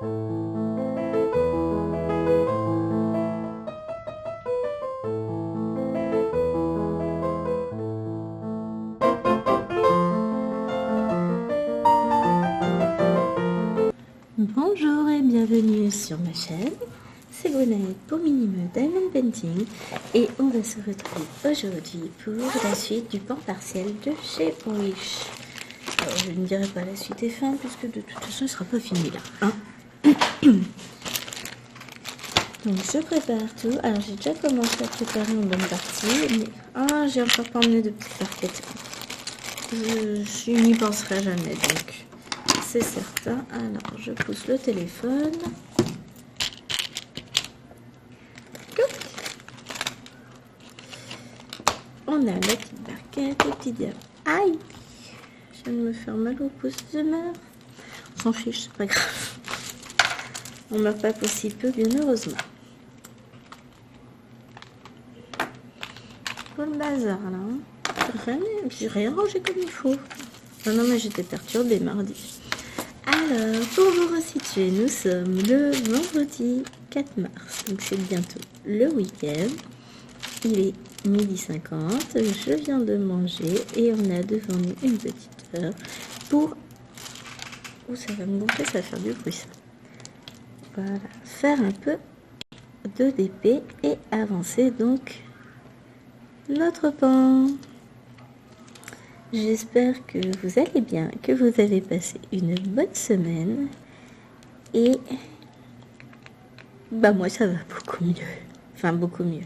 Bonjour et bienvenue sur ma chaîne, c'est Gwenaëlle pour Minime Diamond Painting et on va se retrouver aujourd'hui pour la suite du pan partiel de chez Wish. Alors, je ne dirai pas la suite est fin puisque de toute façon il ne sera pas fini là. Hein. Donc je prépare tout, alors j'ai déjà commencé à préparer une bonne partie, mais j'ai encore pas emmené de petites barquettes. Je n'y penserai jamais donc. C'est certain. Alors, je pousse le téléphone. On a la petite barquette, le petit diable. Aïe! Je viens de me faire mal au pouce, je meurs. On s'en fiche, c'est pas grave. On meurt pas pour si peu, bien heureusement. Pour le bazar, là. Hein. J'ai rien rangé comme il faut. Non, mais j'étais perturbée mardi. Alors, pour vous resituer, nous sommes le vendredi 4 mars, donc c'est bientôt le week-end. Il est 12h50, je viens de manger et on a devant nous une petite heure pour... Oh, ça va me gonfler, ça va faire du bruit ça. Voilà, faire un peu de DP et avancer donc notre pan. J'espère que vous allez bien, que vous avez passé une bonne semaine. Et moi ça va beaucoup mieux. Enfin beaucoup mieux.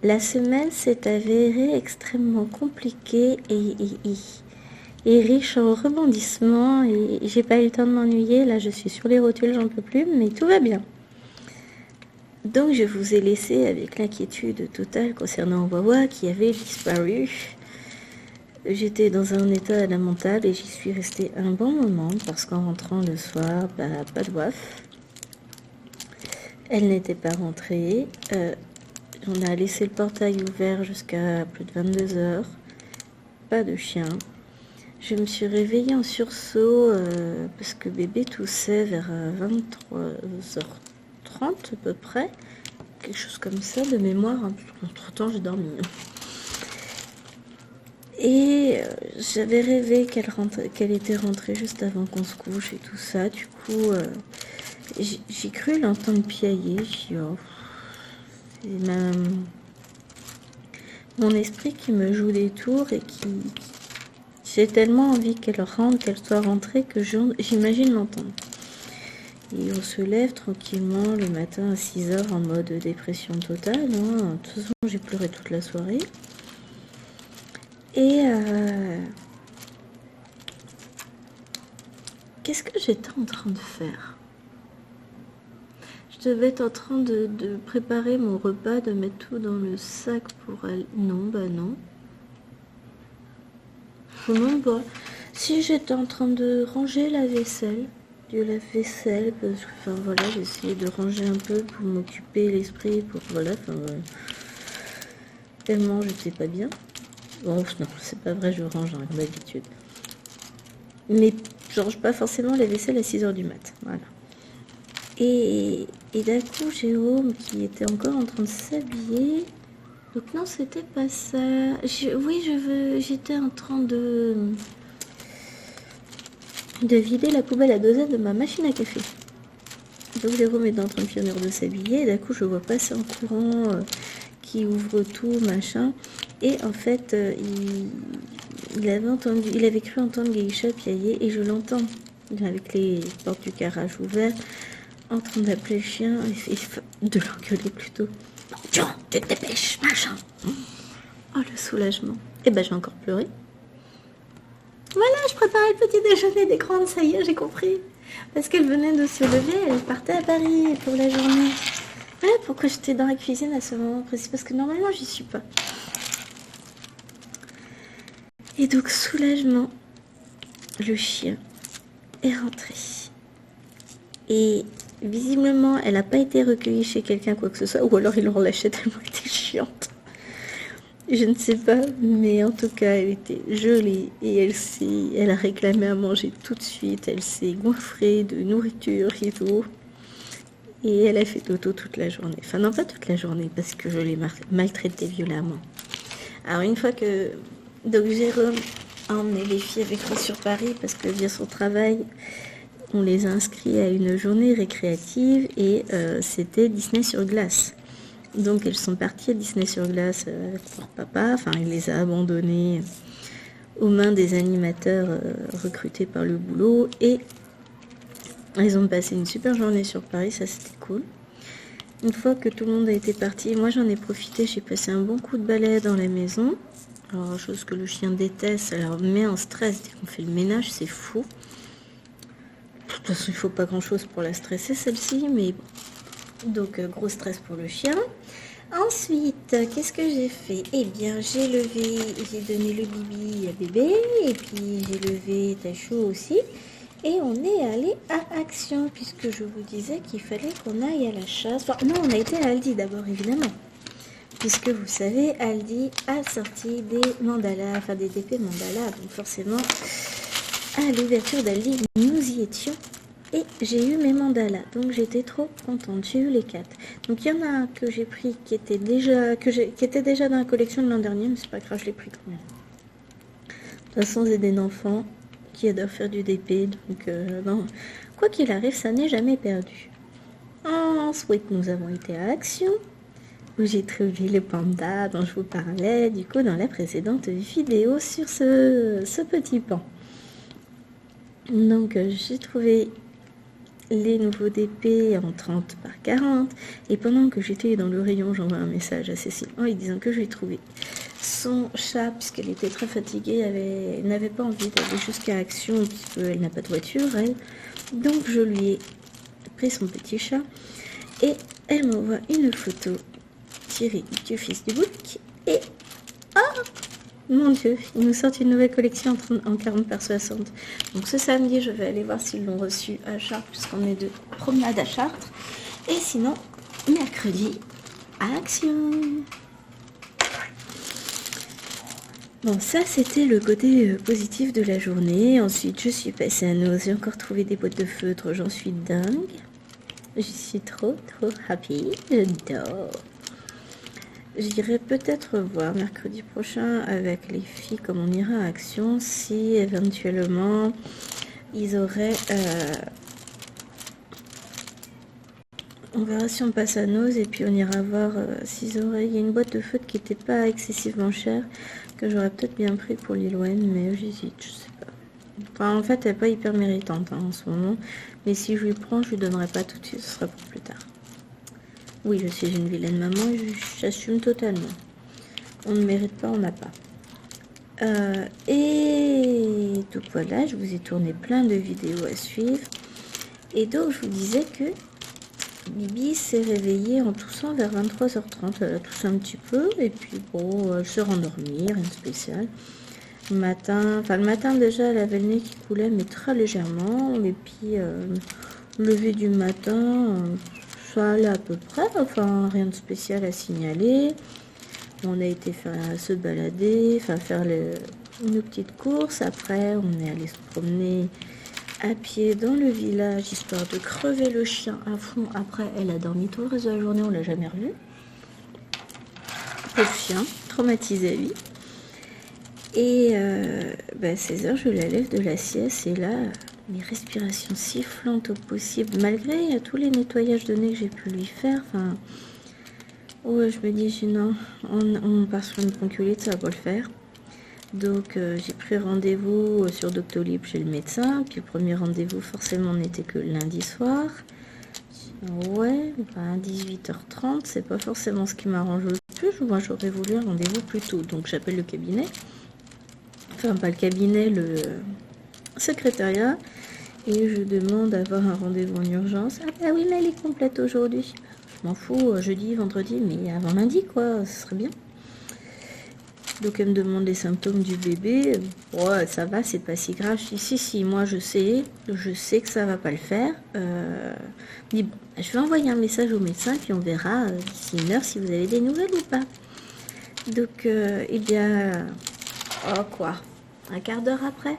La semaine s'est avérée extrêmement compliquée et riche en rebondissements. Et j'ai pas eu le temps de m'ennuyer. Là je suis sur les rotules, j'en peux plus, mais tout va bien. Donc je vous ai laissé avec l'inquiétude totale concernant Wawa qui avait disparu. J'étais dans un état lamentable et j'y suis restée un bon moment parce qu'en rentrant le soir, pas de waf. Elle n'était pas rentrée. On a laissé le portail ouvert jusqu'à plus de 22h. Pas de chien. Je me suis réveillée en sursaut parce que bébé toussait vers 23h30 à peu près. Quelque chose comme ça de mémoire. Entre temps, j'ai dormi. Et j'avais rêvé qu'elle était rentrée juste avant qu'on se couche et tout ça. Du coup, j'ai cru l'entendre piailler. J'ai dit, oh, c'est mon esprit qui me joue des tours et qui... J'ai tellement envie qu'elle rentre, qu'elle soit rentrée que j'imagine l'entendre. Et on se lève tranquillement le matin à 6h en mode dépression totale. Hein. De toute façon, j'ai pleuré toute la soirée. Et qu'est-ce que j'étais en train de faire? Je devais être en train de préparer mon repas, de mettre tout dans le sac pour aller... Non, non. Je ne sais même pas. Si j'étais en train de ranger la vaisselle, du lave-vaisselle, parce que, enfin voilà, j'essayais de ranger un peu pour m'occuper l'esprit, pour voilà, tellement j'étais pas bien. Bon, non, c'est pas vrai, je range hein, comme d'habitude. Mais je range pas forcément la vaisselle à 6h du mat. Voilà. Et d'un coup, Jérôme, qui était encore en train de s'habiller... Donc non, c'était pas ça. J'étais en train de vider la poubelle à dosage de ma machine à café. Donc Jérôme est en train de finir de s'habiller. Et d'un coup, je vois passer en courant... qui ouvre tout, machin. Et en fait, il avait cru entendre Geisha piailler et je l'entends avec les portes du garage ouvertes, en train d'appeler le chien et de l'engueuler plutôt. Tiens, tu te dépêches, machin. Oh, le soulagement. Et j'ai encore pleuré. Voilà, je préparais le petit déjeuner des grandes, ça y est, j'ai compris. Parce qu'elle venait de se lever, elle partait à Paris pour la journée. Ouais, pourquoi j'étais dans la cuisine à ce moment précis? Parce que normalement, j'y suis pas. Et donc, soulagement, le chien est rentré. Et visiblement, elle n'a pas été recueillie chez quelqu'un, quoi que ce soit. Ou alors, ils l'ont relâchée tellement elle était chiante. Je ne sais pas, mais en tout cas, elle était jolie et elle a réclamé à manger tout de suite. Elle s'est goinfrée de nourriture et tout. Et elle a fait dodo toute la journée. Enfin, non, pas toute la journée, parce que je l'ai maltraitée violemment. Alors, une fois que... Donc, Jérôme a emmené les filles avec moi sur Paris, parce que via son travail, on les a inscrits à une journée récréative, et c'était Disney sur glace. Donc, elles sont parties à Disney sur glace avec leur papa. Enfin, il les a abandonnées aux mains des animateurs recrutés par le boulot, et ils ont passé une super journée sur Paris, ça c'était cool. Une fois que tout le monde a été parti, moi j'en ai profité, j'ai passé un bon coup de balai dans la maison. Alors, chose que le chien déteste, ça la met en stress dès qu'on fait le ménage, c'est fou. De toute façon, il ne faut pas grand chose pour la stresser celle-ci, mais bon. Donc, gros stress pour le chien. Ensuite, qu'est-ce que j'ai fait? Eh bien, j'ai donné le bibi à bébé, et puis j'ai levé Tachou aussi. Et on est allé à Action, puisque je vous disais qu'il fallait qu'on aille à la chasse. Enfin, non, on a été à Aldi d'abord, évidemment. Puisque vous savez, Aldi a sorti des mandalas, enfin des DP mandalas. Donc forcément, à l'ouverture d'Aldi, nous y étions. Et j'ai eu mes mandalas, donc j'étais trop contente. J'ai eu les 4. Donc il y en a un que j'ai pris qui était déjà dans la collection de l'an dernier, mais c'est pas grave, je l'ai pris quand même. De toute façon, c'est des enfants qui adore faire du DP, donc non. Quoi qu'il arrive, ça n'est jamais perdu. Ensuite, nous avons été à Action, où j'ai trouvé le panda dont je vous parlais, du coup, dans la précédente vidéo sur ce petit pan. Donc, j'ai trouvé les nouveaux DP en 30 par 40, et pendant que j'étais dans le rayon, j'envoie un message à Cécile en lui disant que je lui trouvais son chat, puisqu'elle était très fatiguée, elle n'avait pas envie d'aller jusqu'à Action, puisqu'elle n'a pas de voiture, elle. Donc je lui ai pris son petit chat, et elle m'envoie une photo tirée du fils du bouc, et oh mon Dieu, ils nous sortent une nouvelle collection en 40 par 60. Donc ce samedi, je vais aller voir s'ils l'ont reçu à Chartres, puisqu'on est de promenade à Chartres. Et sinon, mercredi, à Action. Bon, ça c'était le côté positif de la journée. Ensuite, je suis passée à Noz, j'ai encore trouvé des boîtes de feutre, j'en suis dingue. Je suis trop happy, j'adore. J'irai peut-être voir mercredi prochain avec les filles comme on ira à Action, si éventuellement ils auraient... on verra si on passe à Noz, et puis on ira voir s'ils auraient... Il y a une boîte de feutre qui n'était pas excessivement chère, que j'aurais peut-être bien pris pour Lillouen, mais j'hésite, je sais pas. Enfin, en fait, elle n'est pas hyper méritante en ce moment, mais si je lui prends, je lui donnerai pas tout de suite, ce sera pour plus tard. Oui, je suis une vilaine maman, j'assume totalement. On ne mérite pas, on n'a pas. Et donc voilà, je vous ai tourné plein de vidéos à suivre. Et donc, je vous disais que Bibi s'est réveillée en toussant vers 23h30. Elle a toussé un petit peu, et puis bon, elle se rendormit, rien de spécial. Le matin déjà, elle avait le nez qui coulait, mais très légèrement. Et puis, lever du matin... ça allait à peu près, enfin rien de spécial à signaler. On a été se balader, enfin faire nos petites courses. Après, on est allé se promener à pied dans le village, histoire de crever le chien à fond. Après, elle a dormi tout le reste de la journée, on l'a jamais revu. Pauvre chien, traumatisé lui. Et à 16h, je la lève de la sieste, et là... mes respirations sifflantes au possible, malgré tous les nettoyages de nez que j'ai pu lui faire. Enfin, ouais, je me dis, non, on part sur une bronchiolite, ça va pas le faire. Donc, j'ai pris rendez-vous sur Doctolib chez le médecin. Puis, le premier rendez-vous, forcément, n'était que lundi soir. Ouais, 18h30, c'est pas forcément ce qui m'arrange le plus. Moi, j'aurais voulu un rendez-vous plus tôt. Donc, j'appelle le cabinet. Enfin, pas le cabinet, le secrétariat, et je demande d'avoir un rendez-vous en urgence. Ah bah oui, mais elle est complète aujourd'hui. Je m'en fous, jeudi, vendredi, mais avant lundi, quoi, ce serait bien. Donc elle me demande les symptômes du bébé. Ouais, ça va, c'est pas si grave. Je dis si, moi je sais que ça va pas le faire. Je dis bon, je vais envoyer un message au médecin, puis on verra d'ici une heure si vous avez des nouvelles ou pas. Donc, eh bien, oh quoi, un quart d'heure après,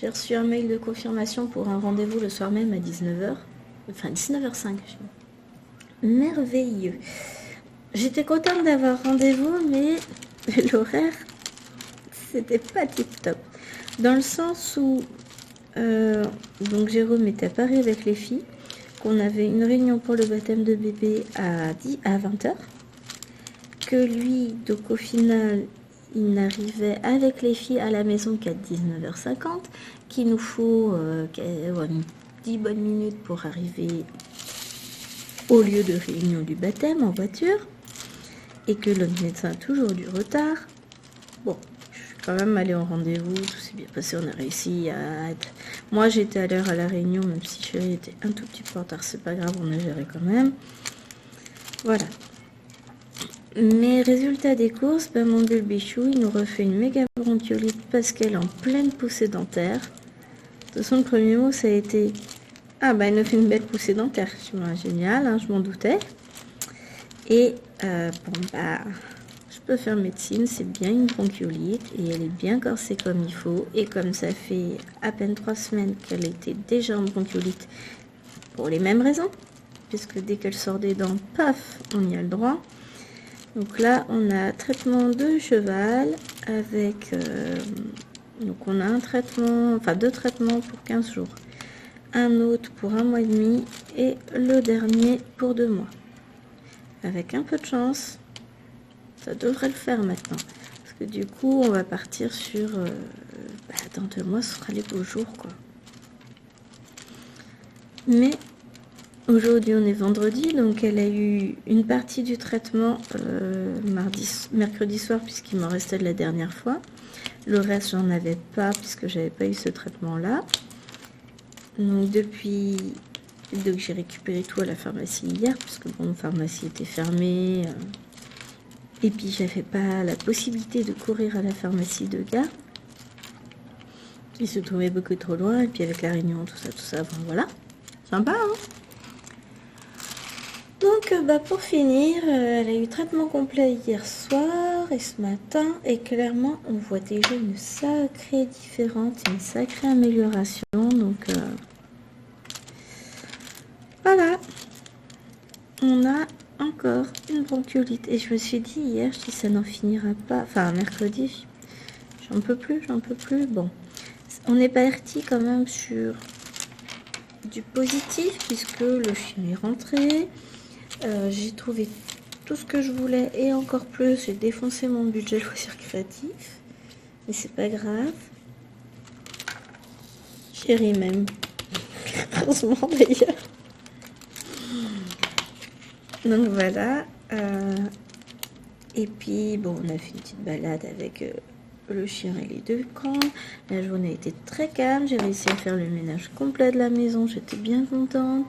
j'ai reçu un mail de confirmation pour un rendez-vous le soir même à 19h. Enfin, 19h05. Merveilleux. J'étais contente d'avoir rendez-vous, mais l'horaire, c'était pas tip top. Dans le sens où, donc Jérôme était à Paris avec les filles, qu'on avait une réunion pour le baptême de bébé à 20h, que lui, donc au final, il n'arrivait avec les filles à la maison qu'à 19h50, qu'il nous faut 10 bonnes minutes pour arriver au lieu de réunion du baptême en voiture, et que notre médecin a toujours du retard. Bon, je suis quand même allée au rendez-vous, tout s'est bien passé, on a réussi à être... Moi j'étais à l'heure à la réunion, même si Chérie était un tout petit peu en retard, c'est pas grave, on a géré quand même. Voilà. Mais résultat des courses, ben, mon bichou, il nous refait une méga bronchiolite parce qu'elle est en pleine poussée dentaire. De toute façon, le premier mot, ça a été « Ah, ben, elle nous fait une belle poussée dentaire. » Je suis génial, hein, je m'en doutais. Et bon, bah, je peux faire médecine, c'est bien une bronchiolite et elle est bien corsée comme il faut. Et comme ça fait à peine 3 semaines qu'elle était déjà en bronchiolite, pour les mêmes raisons, puisque dès qu'elle sort des dents, paf, on y a le droit. Donc là, on a traitement de cheval avec... donc on a un traitement, enfin 2 traitements pour 15 jours. Un autre pour 1 mois et demi et le dernier pour 2 mois. Avec un peu de chance, ça devrait le faire maintenant. Parce que du coup, on va partir sur... dans 2 mois, ce sera les beaux jours, quoi. Mais... Aujourd'hui, on est vendredi, donc elle a eu une partie du traitement mercredi soir, puisqu'il m'en restait de la dernière fois. Le reste, j'en avais pas, puisque j'avais pas eu ce traitement-là. Donc, donc j'ai récupéré tout à la pharmacie hier, puisque bon, la pharmacie était fermée. Et puis, j'avais pas la possibilité de courir à la pharmacie de gare. Il se trouvait beaucoup trop loin, et puis avec la réunion, tout ça, bon, voilà. Sympa, hein? Donc, pour finir, elle a eu traitement complet hier soir et ce matin. Et clairement, on voit déjà une sacrée différence, une sacrée amélioration. Donc, voilà. On a encore une bronchiolite. Et je me suis dit hier, si ça n'en finira pas, enfin, mercredi, j'en peux plus. Bon, on est parti quand même sur du positif, puisque le chien est rentré. J'ai trouvé tout ce que je voulais et encore plus. J'ai défoncé mon budget loisirs créatifs, mais c'est pas grave. Chérie même, heureusement d'ailleurs. Donc voilà. Et puis bon, on a fait une petite balade avec le chien et les 2 camps. La journée était très calme. J'ai réussi à faire le ménage complet de la maison. J'étais bien contente.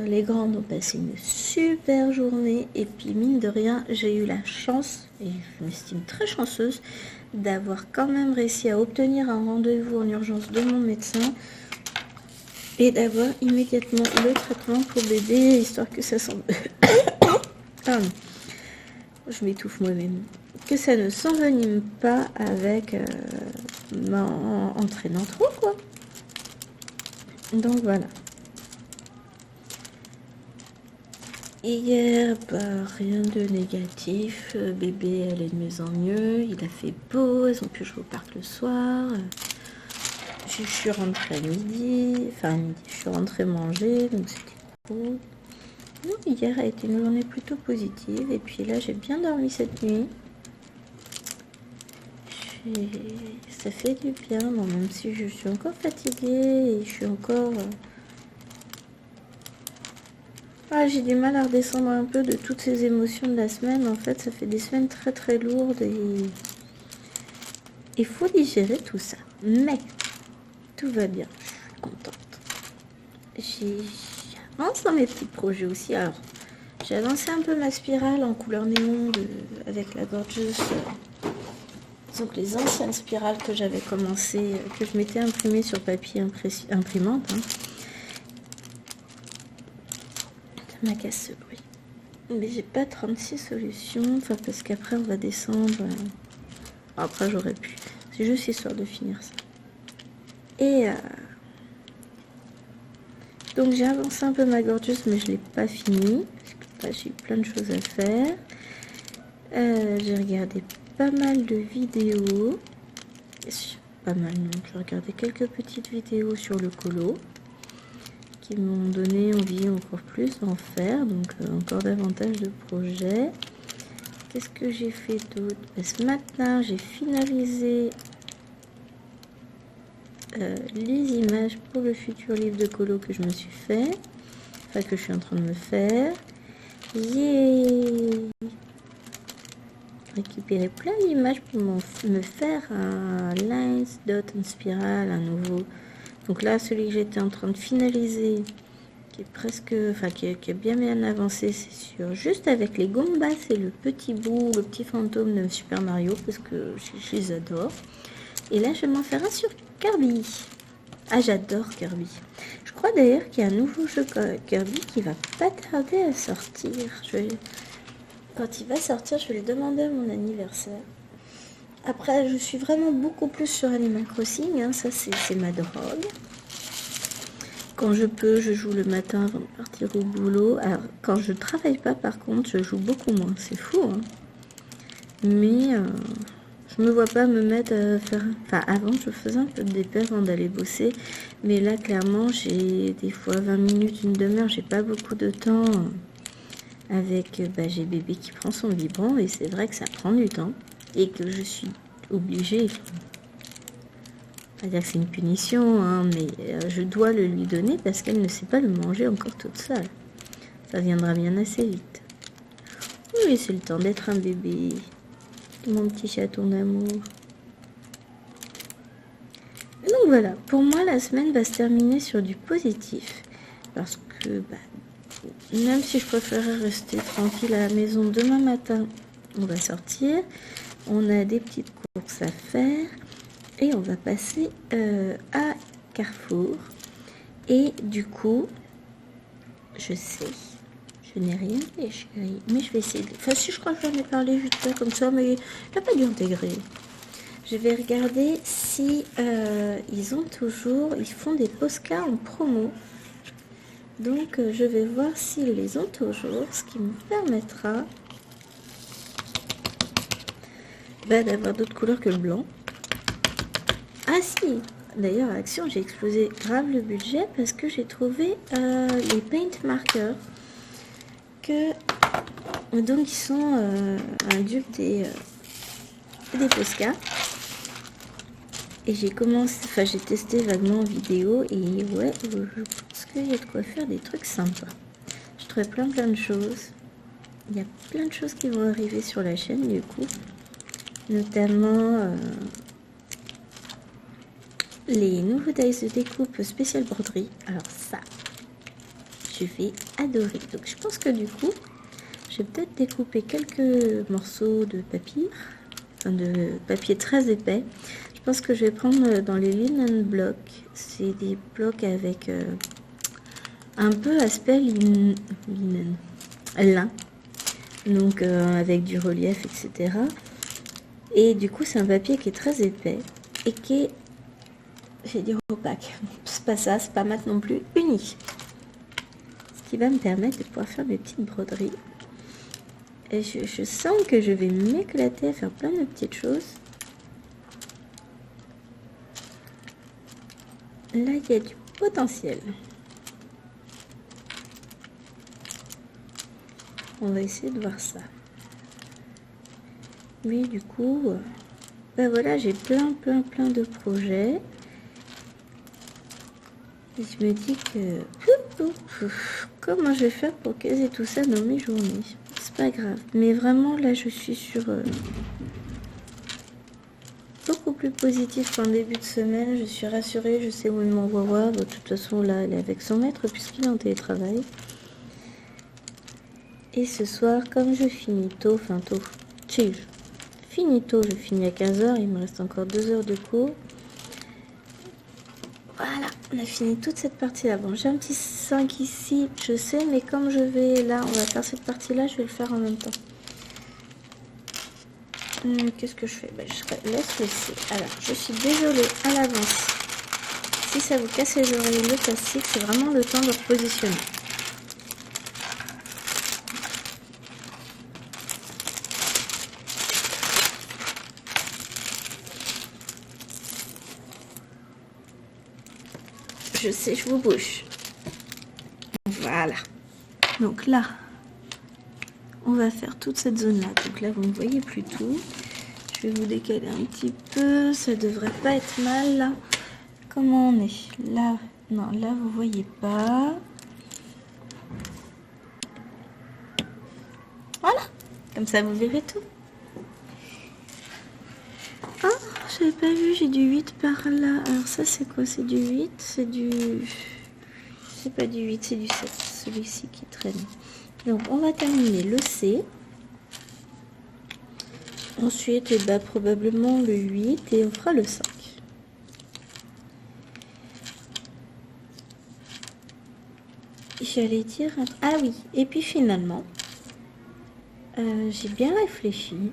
Les grandes ont passé une super journée et puis mine de rien j'ai eu la chance, et je m'estime très chanceuse, d'avoir quand même réussi à obtenir un rendez-vous en urgence de mon médecin et d'avoir immédiatement le traitement pour bébé, histoire que ça semble... je m'étouffe moi-même. Que ça ne s'envenime pas avec en traînant trop, quoi. Donc voilà. Hier, rien de négatif. Bébé allait de mieux en mieux. Il a fait beau. Elles ont pu jouer au parc le soir. Je suis rentrée à midi. Enfin, à midi, je suis rentrée manger. Donc, c'était cool. Donc, hier a été une journée plutôt positive. Et puis là, j'ai bien dormi cette nuit. Ça fait du bien. Bon, même si je suis encore fatiguée et je suis encore... j'ai du mal à redescendre un peu de toutes ces émotions de la semaine. En fait, ça fait des semaines très très lourdes et il faut digérer tout ça. Mais tout va bien, je suis contente. J'avance dans mes petits projets aussi. Alors, j'ai avancé un peu ma spirale en couleur néon avec la Gorgeous. Donc les anciennes spirales que j'avais commencé, que je m'étais imprimées sur papier imprimante. Hein. Ma casse ce bruit. Mais j'ai pas 36 solutions, enfin parce qu'après on va descendre. Après j'aurais pu. C'est juste histoire de finir ça. Et donc j'ai avancé un peu ma gorgeuse, mais je l'ai pas fini. Parce que j'ai eu plein de choses à faire. J'ai regardé pas mal de vidéos. Pas mal non, j'ai regardé quelques petites vidéos sur le colo qui m'ont donné envie encore plus d'en faire, donc encore davantage de projets. Qu'est-ce que j'ai fait d'autre? Ce matin j'ai finalisé les images pour le futur livre de colo que je me suis fait, enfin que je suis en train de me faire. J'ai récupéré plein d'images pour me faire un lines, dot, une spirale, un nouveau. Donc là, celui que j'étais en train de finaliser, qui est presque, enfin qui est bien avancé, c'est sûr. Juste avec les Goombas et le petit bout, le petit fantôme de Super Mario, parce que je les adore. Et là, je vais m'en faire un sur Kirby. Ah, j'adore Kirby. Je crois d'ailleurs qu'il y a un nouveau jeu Kirby qui va pas tarder à sortir. Quand il va sortir, je vais le demander à mon anniversaire. Après, je suis vraiment beaucoup plus sur Animal Crossing. Hein. Ça, c'est ma drogue. Quand je peux, je joue le matin avant de partir au boulot. Alors, quand je travaille pas, par contre, je joue beaucoup moins. C'est fou, hein. Mais je me vois pas me mettre à faire... Enfin, avant, je faisais un peu de DP avant d'aller bosser. Mais là, clairement, j'ai des fois 20 minutes, une demi-heure. J'ai pas beaucoup de temps... Avec, j'ai bébé qui prend son biberon et c'est vrai que ça prend du temps et que je suis obligée, pas dire que c'est une punition, hein, mais je dois le lui donner parce qu'elle ne sait pas le manger encore toute seule. Ça viendra bien assez vite. Oui, c'est le temps d'être un bébé, mon petit chaton d'amour. Donc voilà, pour moi la semaine va se terminer sur du positif parce que même si je préférais rester tranquille à la maison, demain matin, on va sortir. On a des petites courses à faire. Et on va passer à Carrefour. Et du coup, je sais, je n'ai rien fait, chérie. Mais je vais essayer de... Enfin, si je crois que j'en ai parlé vite fait comme ça, mais il n'a pas dû intégrer. Je vais regarder si ils font des postcards en promo. Donc, je vais voir s'ils les ont toujours, ce qui me permettra d'avoir d'autres couleurs que le blanc. Ah si, d'ailleurs à Action, j'ai explosé grave le budget parce que j'ai trouvé les paint markers donc ils sont un dupe des Posca. Et j'ai testé vaguement en vidéo et ouais, je pense qu'il y a de quoi faire des trucs sympas. Je trouvais plein de choses. Il y a plein de choses qui vont arriver sur la chaîne du coup. Notamment les nouveaux dice de découpe spécial broderie. Alors ça, je vais adorer. Donc je pense que du coup, je vais peut-être découper quelques morceaux de papier, enfin de papier très épais. Je pense que je vais prendre dans les linen blocks. C'est des blocs avec un peu aspect lin. Donc avec du relief, etc. Et du coup, c'est un papier qui est très épais et qui est, je vais dire opaque. C'est pas ça, c'est pas mat non plus, uni. Ce qui va me permettre de pouvoir faire mes petites broderies. Et je sens que je vais m'éclater à faire plein de petites choses. Là, il y a du potentiel. On va essayer de voir ça. Mais du coup, voilà, j'ai plein de projets. Et je me dis que comment je vais faire pour caser tout ça dans mes journées. C'est pas grave. Mais vraiment, là, je suis sur beaucoup plus positif qu'en début de semaine. Je suis rassurée, je sais où est mon Wawa. De toute façon, là, elle est avec son maître puisqu'il est en télétravail. Et ce soir, comme je finis tôt, je finis tôt, je finis à 15h, il me reste encore 2 heures de cours. Voilà, On a fini toute cette partie-là. Bon, j'ai un petit 5 ici, je sais, mais comme je vais là, on va faire cette partie-là, je vais le faire en même temps. Qu'est-ce que je fais? Je laisse laisser. Alors, je suis désolée à l'avance. Si ça vous casse les oreilles, le plastique, c'est vraiment le temps de repositionner. Je sais, je vous bouge. Voilà. Donc là, on va faire toute cette zone-là. Donc là, vous ne voyez plus tout. Je vais vous décaler un petit peu. Ça devrait pas être mal, là. Comment on est? Là, non, là, vous voyez pas. Voilà. Comme ça, vous verrez tout. Ah, j'avais pas vu, j'ai du 8 par là. Alors ça, c'est quoi? C'est du 8, c'est du... C'est pas du 8, c'est du 7. Celui-ci qui traîne. Donc, on va terminer le C. Ensuite, probablement le 8 et on fera le 5. J'allais dire... Ah oui, et puis finalement, j'ai bien réfléchi.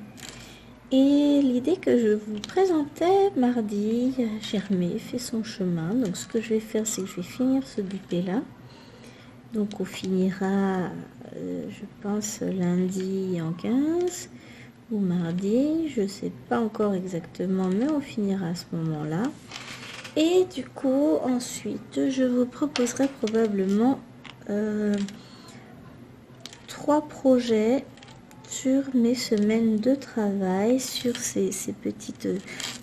Et l'idée que je vous présentais mardi, Germé fait son chemin. Donc ce que je vais faire, c'est que je vais finir ce dupé là. Donc on finira, je pense, lundi en 15 ou mardi. Je ne sais pas encore exactement, mais on finira à ce moment-là. Et du coup, ensuite, je vous proposerai probablement 3 projets sur mes semaines de travail, sur ces petites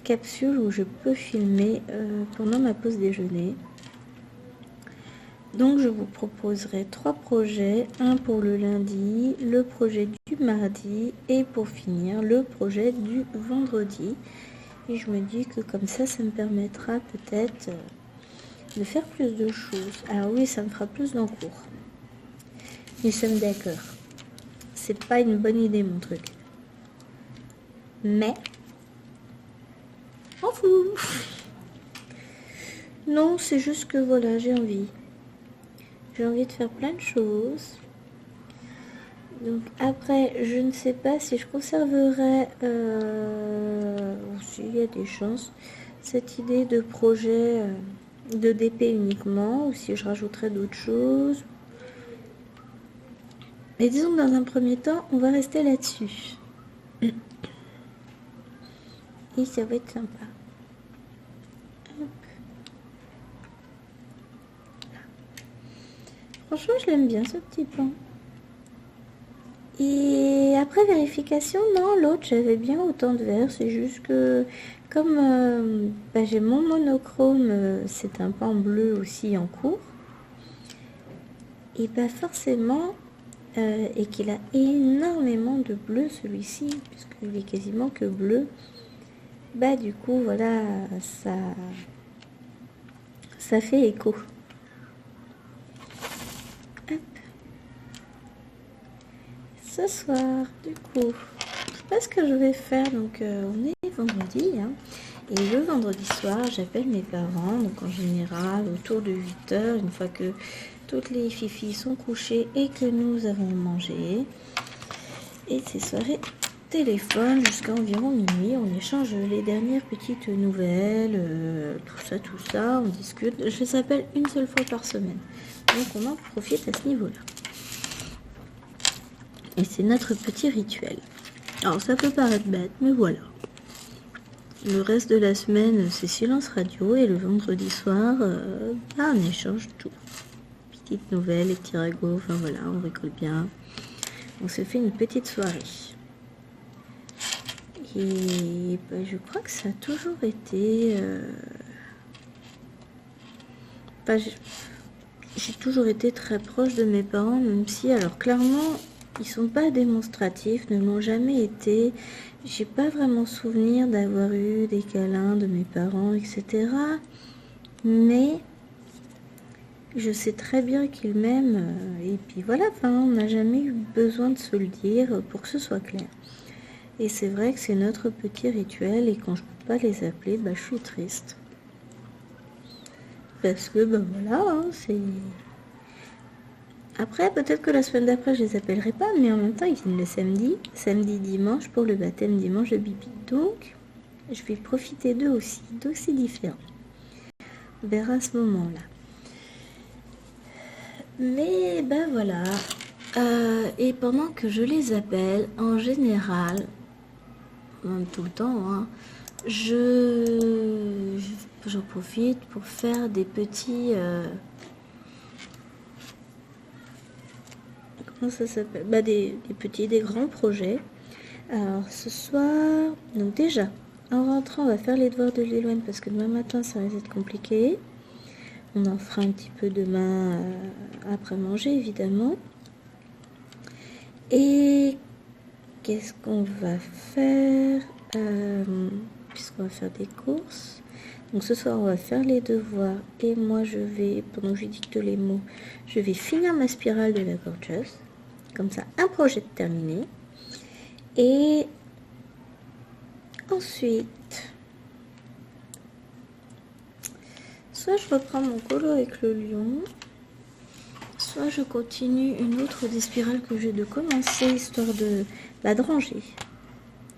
capsules où je peux filmer pendant ma pause déjeuner. Donc je vous proposerai 3 projets, un pour le lundi, le projet du mardi et pour finir le projet du vendredi. Et je me dis que comme ça me permettra peut-être de faire plus de choses. Alors oui, ça me fera plus d'encours. Nous sommes d'accord. C'est pas une bonne idée mon truc. Mais on fout. Non, c'est juste que voilà, j'ai envie. J'ai envie de faire plein de choses. Donc après, je ne sais pas si je conserverai, ou s'il y a des chances, cette idée de projet de DP uniquement, ou si je rajouterai d'autres choses. Mais disons que dans un premier temps, on va rester là-dessus. Et ça va être sympa. Hop. Franchement, je l'aime bien ce petit pan. Et après vérification, non, l'autre, j'avais bien autant de verre. C'est juste que comme j'ai mon monochrome, c'est un pan bleu aussi en cours. Et forcément, et qu'il a énormément de bleu celui-ci, puisqu'il est quasiment que bleu. Du coup, voilà, ça fait écho. Hop. Ce soir, du coup, je sais pas ce que je vais faire. Donc, on est vendredi, hein, et le vendredi soir, j'appelle mes parents. Donc, en général, autour de 8 h, une fois que toutes les filles sont couchées et que nous avons mangé. Et ces soirées téléphone jusqu'à environ minuit, on échange les dernières petites nouvelles, tout ça, on discute. Je les appelle une seule fois par semaine, donc on en profite à ce niveau-là. Et c'est notre petit rituel. Alors ça peut paraître bête, mais voilà. Le reste de la semaine, c'est silence radio, et le vendredi soir, on échange tout. Petites nouvelles, les petits ragots, enfin voilà, on rigole bien. On se fait une petite soirée. Et je crois que ça a toujours été... j'ai toujours été très proche de mes parents, même si, alors clairement, ils sont pas démonstratifs, ne l'ont jamais été. J'ai pas vraiment souvenir d'avoir eu des câlins de mes parents, etc. Mais je sais très bien qu'ils m'aiment. Et puis voilà, on n'a jamais eu besoin de se le dire pour que ce soit clair. Et c'est vrai que c'est notre petit rituel, et quand je ne peux pas les appeler, je suis triste. parce que ben voilà, hein, c'est... Après, peut-être que la semaine d'après, je les appellerai pas, mais en même temps, ils viennent le samedi, dimanche, pour le baptême dimanche de Bibi. Donc, je vais profiter d'eux aussi. Donc, c'est différent. On verra à ce moment-là. Mais, ben voilà. Et pendant que je les appelle, en général, même tout le temps, hein, j'en profite pour faire des petits... comment ça s'appelle, bah, des petits, des grands projets. Alors ce soir, donc déjà, en rentrant, on va faire les devoirs de Léloine parce que demain matin, ça risque d'être compliqué. On en fera un petit peu demain après manger, évidemment. Et qu'est-ce qu'on va faire puisqu'on va faire des courses. Donc ce soir, on va faire les devoirs et moi, je vais, pendant que je dicte les mots, je vais finir ma spirale de la gorgeuse. Comme ça, un projet terminé. Et ensuite, soit je reprends mon colo avec le lion, soit je continue une autre des spirales que j'ai de commencer, histoire de ranger.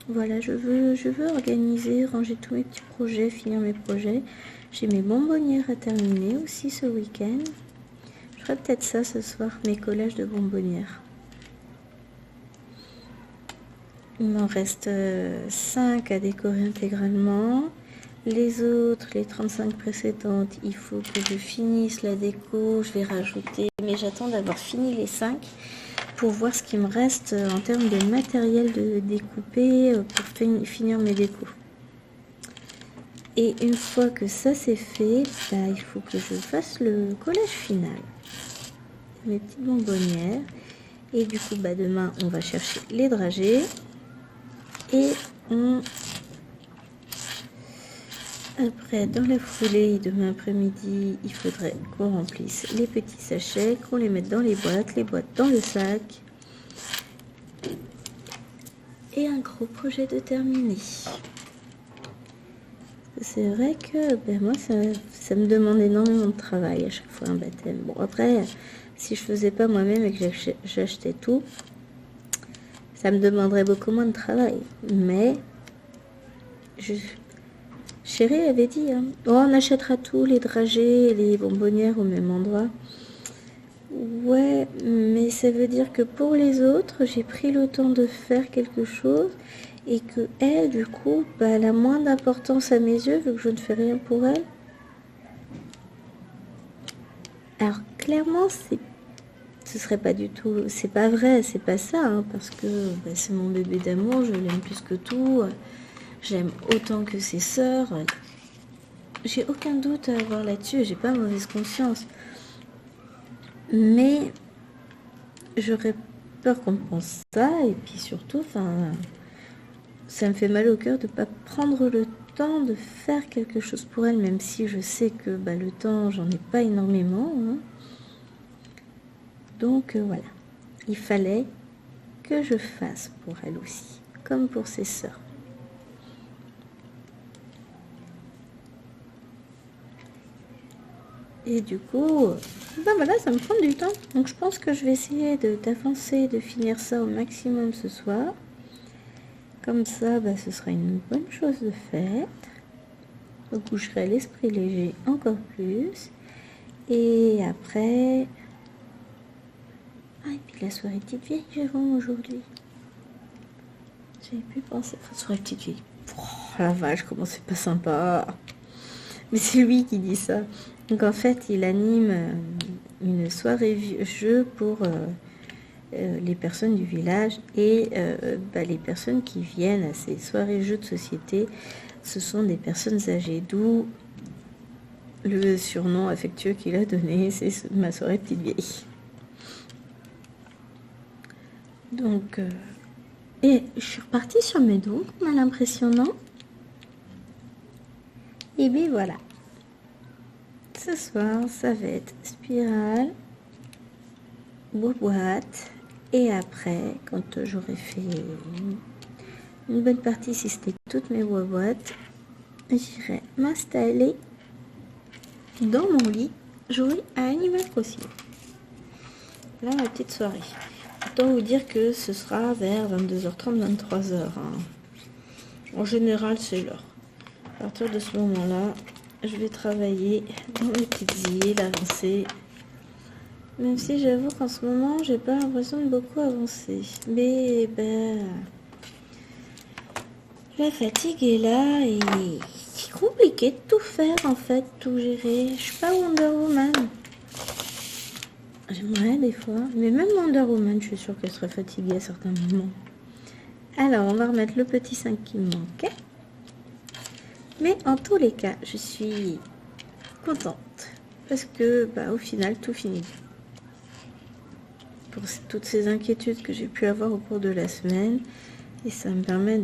Voilà, je veux organiser, ranger tous mes petits projets, finir mes projets. J'ai mes bonbonnières à terminer aussi ce week-end. Je ferai peut-être ça ce soir, mes collages de bonbonnières. Il m'en reste 5 à décorer intégralement. Les autres, les 35 précédentes, il faut que je finisse la déco. Je vais rajouter, mais j'attends d'avoir fini les 5 pour voir ce qui me reste en termes de matériel de découper pour finir mes décos. Et une fois que ça c'est fait, bah, il faut que je fasse le collage final. Mes petites bonbonnières. Et du coup, bah, demain, on va chercher les dragées. Et après, dans la foulée, demain après-midi, il faudrait qu'on remplisse les petits sachets, qu'on les mette dans les boîtes dans le sac. Et un gros projet de terminer. C'est vrai que ben moi, ça me demande énormément de travail à chaque fois un baptême. Bon, après, si je faisais pas moi-même et que j'achetais tout, ça me demanderait beaucoup moins de travail. Mais, Chérie avait dit, hein, oh, on achètera tout, les dragées et les bonbonnières au même endroit. Ouais, mais ça veut dire que pour les autres, j'ai pris le temps de faire quelque chose et que elle, du coup, bah, elle a moins d'importance à mes yeux vu que je ne fais rien pour elle. Alors, clairement, ce serait pas du tout, c'est pas vrai, c'est pas ça, hein, parce que bah, c'est mon bébé d'amour, je l'aime plus que tout, j'aime autant que ses sœurs, j'ai aucun doute à avoir là-dessus, j'ai pas mauvaise conscience, mais j'aurais peur qu'on pense ça, et puis surtout, enfin, ça me fait mal au cœur de pas prendre le temps de faire quelque chose pour elle, même si je sais que bah, le temps, j'en ai pas énormément, hein. Donc voilà, il fallait que je fasse pour elle aussi, comme pour ses sœurs. Et du coup, ben voilà, ça me prend du temps. Donc je pense que je vais essayer d'avancer, de finir ça au maximum ce soir. Comme ça, ben, ce sera une bonne chose de faite. Je coucherai l'esprit léger encore plus. Et après... Ah, et puis la soirée petite vieille, Jérôme, aujourd'hui. J'avais pu penser à la soirée petite vieille. Oh, la vache, comment c'est pas sympa. Mais c'est lui qui dit ça. Donc en fait, il anime une soirée jeu pour les personnes du village. Et bah, les personnes qui viennent à ces soirées jeux de société, ce sont des personnes âgées. D'où le surnom affectueux qu'il a donné, c'est ma soirée petite vieille. Donc, et je suis repartie sur mes dos, on a l'impression, non? Et bien voilà. Ce soir, ça va être spirale, boîte, et après, quand j'aurai fait une bonne partie, si c'était toutes mes boîtes, j'irai m'installer dans mon lit jouer à Animal Crossing. Là, ma petite soirée. Autant vous dire que ce sera vers 22h30, 23h. Hein. En général, c'est l'heure. À partir de ce moment-là, je vais travailler dans mes petites îles, avancer. Même si j'avoue qu'en ce moment, j'ai pas l'impression de beaucoup avancer. Mais ben, la fatigue est là et c'est compliqué de tout faire en fait, tout gérer. Je suis pas Wonder Woman. J'aimerais des fois, mais même Wonder Woman, je suis sûre qu'elle serait fatiguée à certains moments. Alors, on va remettre le petit 5 qui me manquait. Mais en tous les cas, je suis contente parce que, bah, au final, tout finit bien. Pour toutes ces inquiétudes que j'ai pu avoir au cours de la semaine, et ça me permet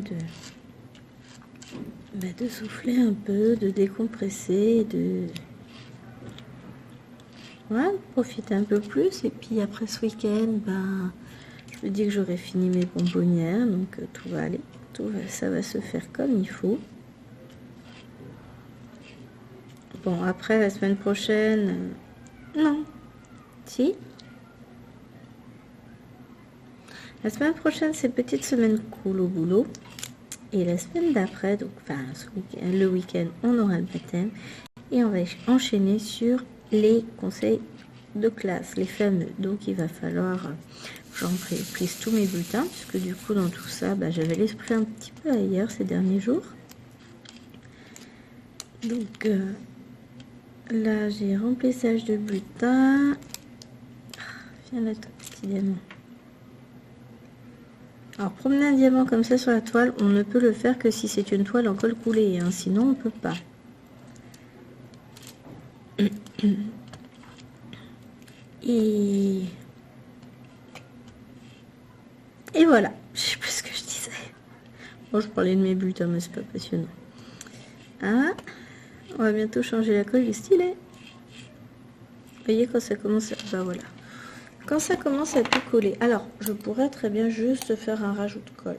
de souffler un peu, de décompresser, de profiter un peu plus. Et puis après ce week-end, je me dis que j'aurai fini mes bonbonnières, donc tout va aller, ça va se faire comme il faut. Bon, après la semaine prochaine, non, si. La semaine prochaine, c'est petite semaine cool au boulot. Et la semaine d'après, donc le week-end, on aura le baptême. Et on va enchaîner sur les conseils de classe, les fameux. Donc il va falloir que j'en prise tous mes bulletins, puisque du coup dans tout ça, j'avais l'esprit un petit peu ailleurs ces derniers jours. Donc là j'ai remplissage de bulletins. Viens là toi petit diamant. Alors promener un diamant comme ça sur la toile, on ne peut le faire que si c'est une toile en colle coulée, hein, sinon on peut pas. Et voilà, je sais plus ce que je disais. Bon, je parlais de mes bulletins, mais c'est pas passionnant. Ah, on va bientôt changer la colle du stylet. Vous voyez quand ça commence à... voilà. Quand ça commence à tout coller. Alors, je pourrais très bien juste faire un rajout de colle.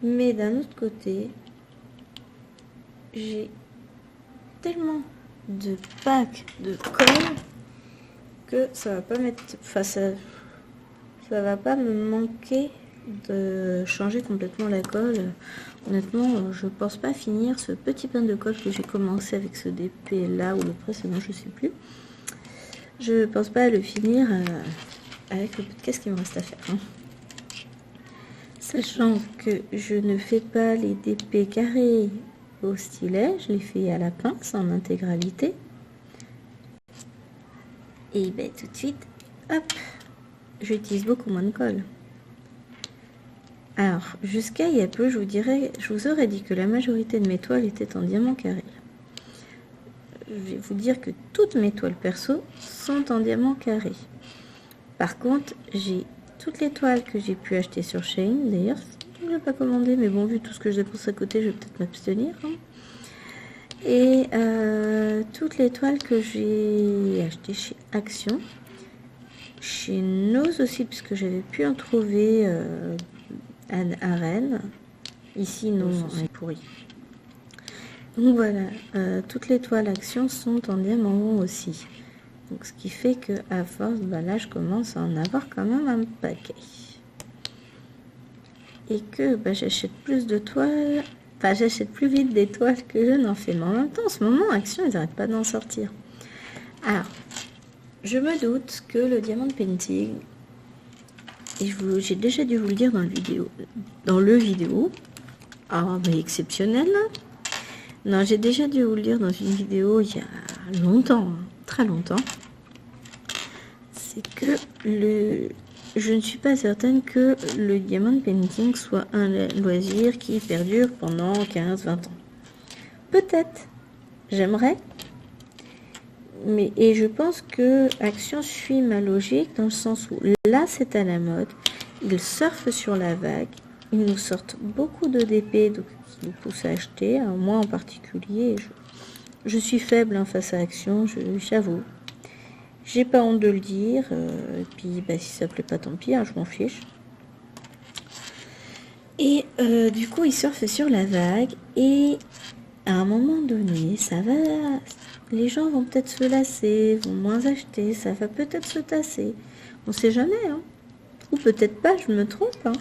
Mais d'un autre côté, j'ai tellement de packs de colle que ça va pas mettre... Enfin, ça va pas me manquer de changer complètement la colle. Honnêtement, je pense pas finir ce petit pain de colle que j'ai commencé avec ce DP là ou le précédent, je sais plus. Je pense pas à le finir avec le podcast qu'il me reste à faire. Hein. Sachant que je ne fais pas les DP carrés au stylet, je les fais à la pince en intégralité. Et tout de suite, hop, j'utilise beaucoup moins de colle. Alors, jusqu'à il y a peu, je vous aurais dit que la majorité de mes toiles étaient en diamant carré. Je vais vous dire que toutes mes toiles perso sont en diamant carré. Par contre, j'ai toutes les toiles que j'ai pu acheter sur Shein. D'ailleurs, je ne l'ai pas commandé, mais bon, vu tout ce que je dépense à côté, je vais peut-être m'abstenir. Hein. Et toutes les toiles que j'ai achetées chez Action, chez Nose aussi, puisque j'avais pu en trouver à Rennes. Ici, non, on est pourri. Donc voilà, toutes les toiles Action sont en diamant rond aussi. Donc ce qui fait que à force, là je commence à en avoir quand même un paquet. Et que j'achète plus de toiles, j'achète plus vite des toiles que je n'en fais. Mais en même temps, en ce moment, Action, ils n'arrêtent pas d'en sortir. Alors, je me doute que le diamant painting, et j'ai déjà dû vous le dire dans le vidéo, exceptionnel. Non, j'ai déjà dû vous le dire dans une vidéo il y a longtemps, très longtemps. C'est que je ne suis pas certaine que le diamond painting soit un loisir qui perdure pendant 15-20 ans. Peut-être, j'aimerais. Et je pense que Action suit ma logique dans le sens où là c'est à la mode, ils surfent sur la vague, ils nous sortent beaucoup de DP, donc qui nous poussent à acheter. Alors, moi en particulier, je suis faible face à Action, j'avoue. J'ai pas honte de le dire, et puis si ça plaît pas tant pis, hein, je m'en fiche. Et du coup ils surfent sur la vague et à un moment donné, ça va, les gens vont peut-être se lasser, vont moins acheter, ça va peut-être se tasser. On sait jamais, hein. Ou peut-être pas, je me trompe, hein.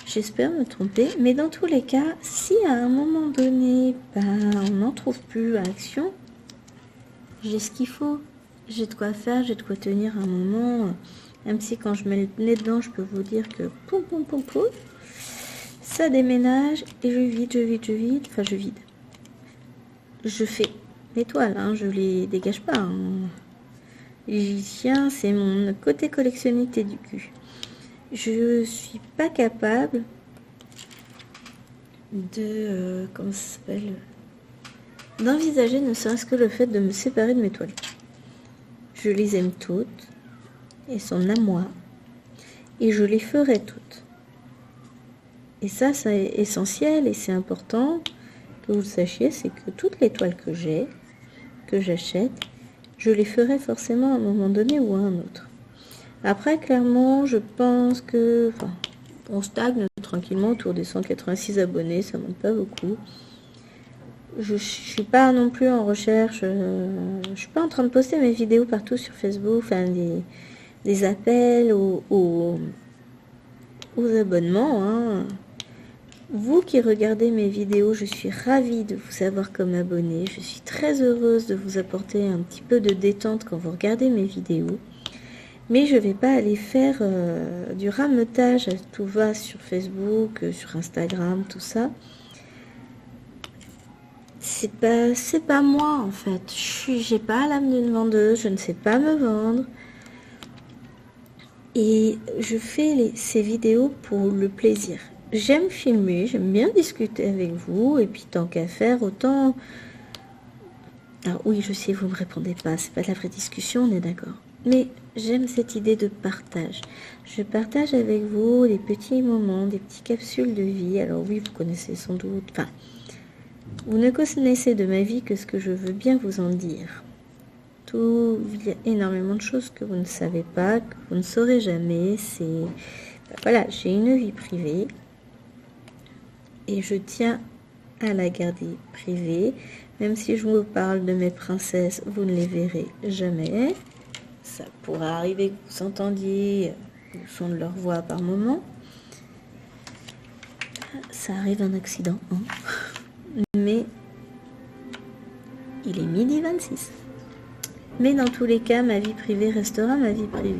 J'espère me tromper, mais dans tous les cas, si à un moment donné, on n'en trouve plus à Action, j'ai ce qu'il faut. J'ai de quoi faire, j'ai de quoi tenir un moment. Même si quand je mets le nez dedans, je peux vous dire que poum, poum, poum, poum, ça déménage et je vide. Enfin, je vide. Je fais mes toiles, hein, je les dégage pas. Hein. Tiens, c'est mon côté collectionnité du cul. Je suis pas capable de comment ça s'appelle, d'envisager ne serait-ce que le fait de me séparer de mes toiles. Je les aime toutes, elles sont à moi et je les ferai toutes. Et ça c'est essentiel et c'est important que vous le sachiez, c'est que toutes les toiles que j'ai, que j'achète, je les ferai forcément à un moment donné ou à un autre. Après, clairement, je pense que on stagne tranquillement autour des 186 abonnés, ça monte pas beaucoup. Je suis pas non plus en recherche, je suis pas en train de poster mes vidéos partout sur Facebook, enfin des appels aux abonnements. Hein. Vous qui regardez mes vidéos, je suis ravie de vous avoir comme abonné. Je suis très heureuse de vous apporter un petit peu de détente quand vous regardez mes vidéos. Mais je ne vais pas aller faire du rameutage à tout va sur Facebook, sur Instagram, tout ça. C'est pas moi en fait. J'ai pas l'âme d'une vendeuse, je ne sais pas me vendre. Et je fais ces vidéos pour le plaisir. J'aime filmer, j'aime bien discuter avec vous. Et puis tant qu'à faire, autant... Alors oui, je sais, vous ne me répondez pas, c'est pas de la vraie discussion, on est d'accord. Mais j'aime cette idée de partage. Je partage avec vous des petits moments, des petites capsules de vie. Alors oui, vous connaissez sans doute... Enfin, vous ne connaissez de ma vie que ce que je veux bien vous en dire. Il y a énormément de choses que vous ne savez pas, que vous ne saurez jamais. Voilà, j'ai une vie privée. Et je tiens à la garder privée. Même si je vous parle de mes princesses, vous ne les verrez jamais. Ça pourra arriver que vous entendiez le son de leur voix par moment. Ça arrive un accident, hein. Mais il est 12h26. Mais dans tous les cas, ma vie privée restera ma vie privée.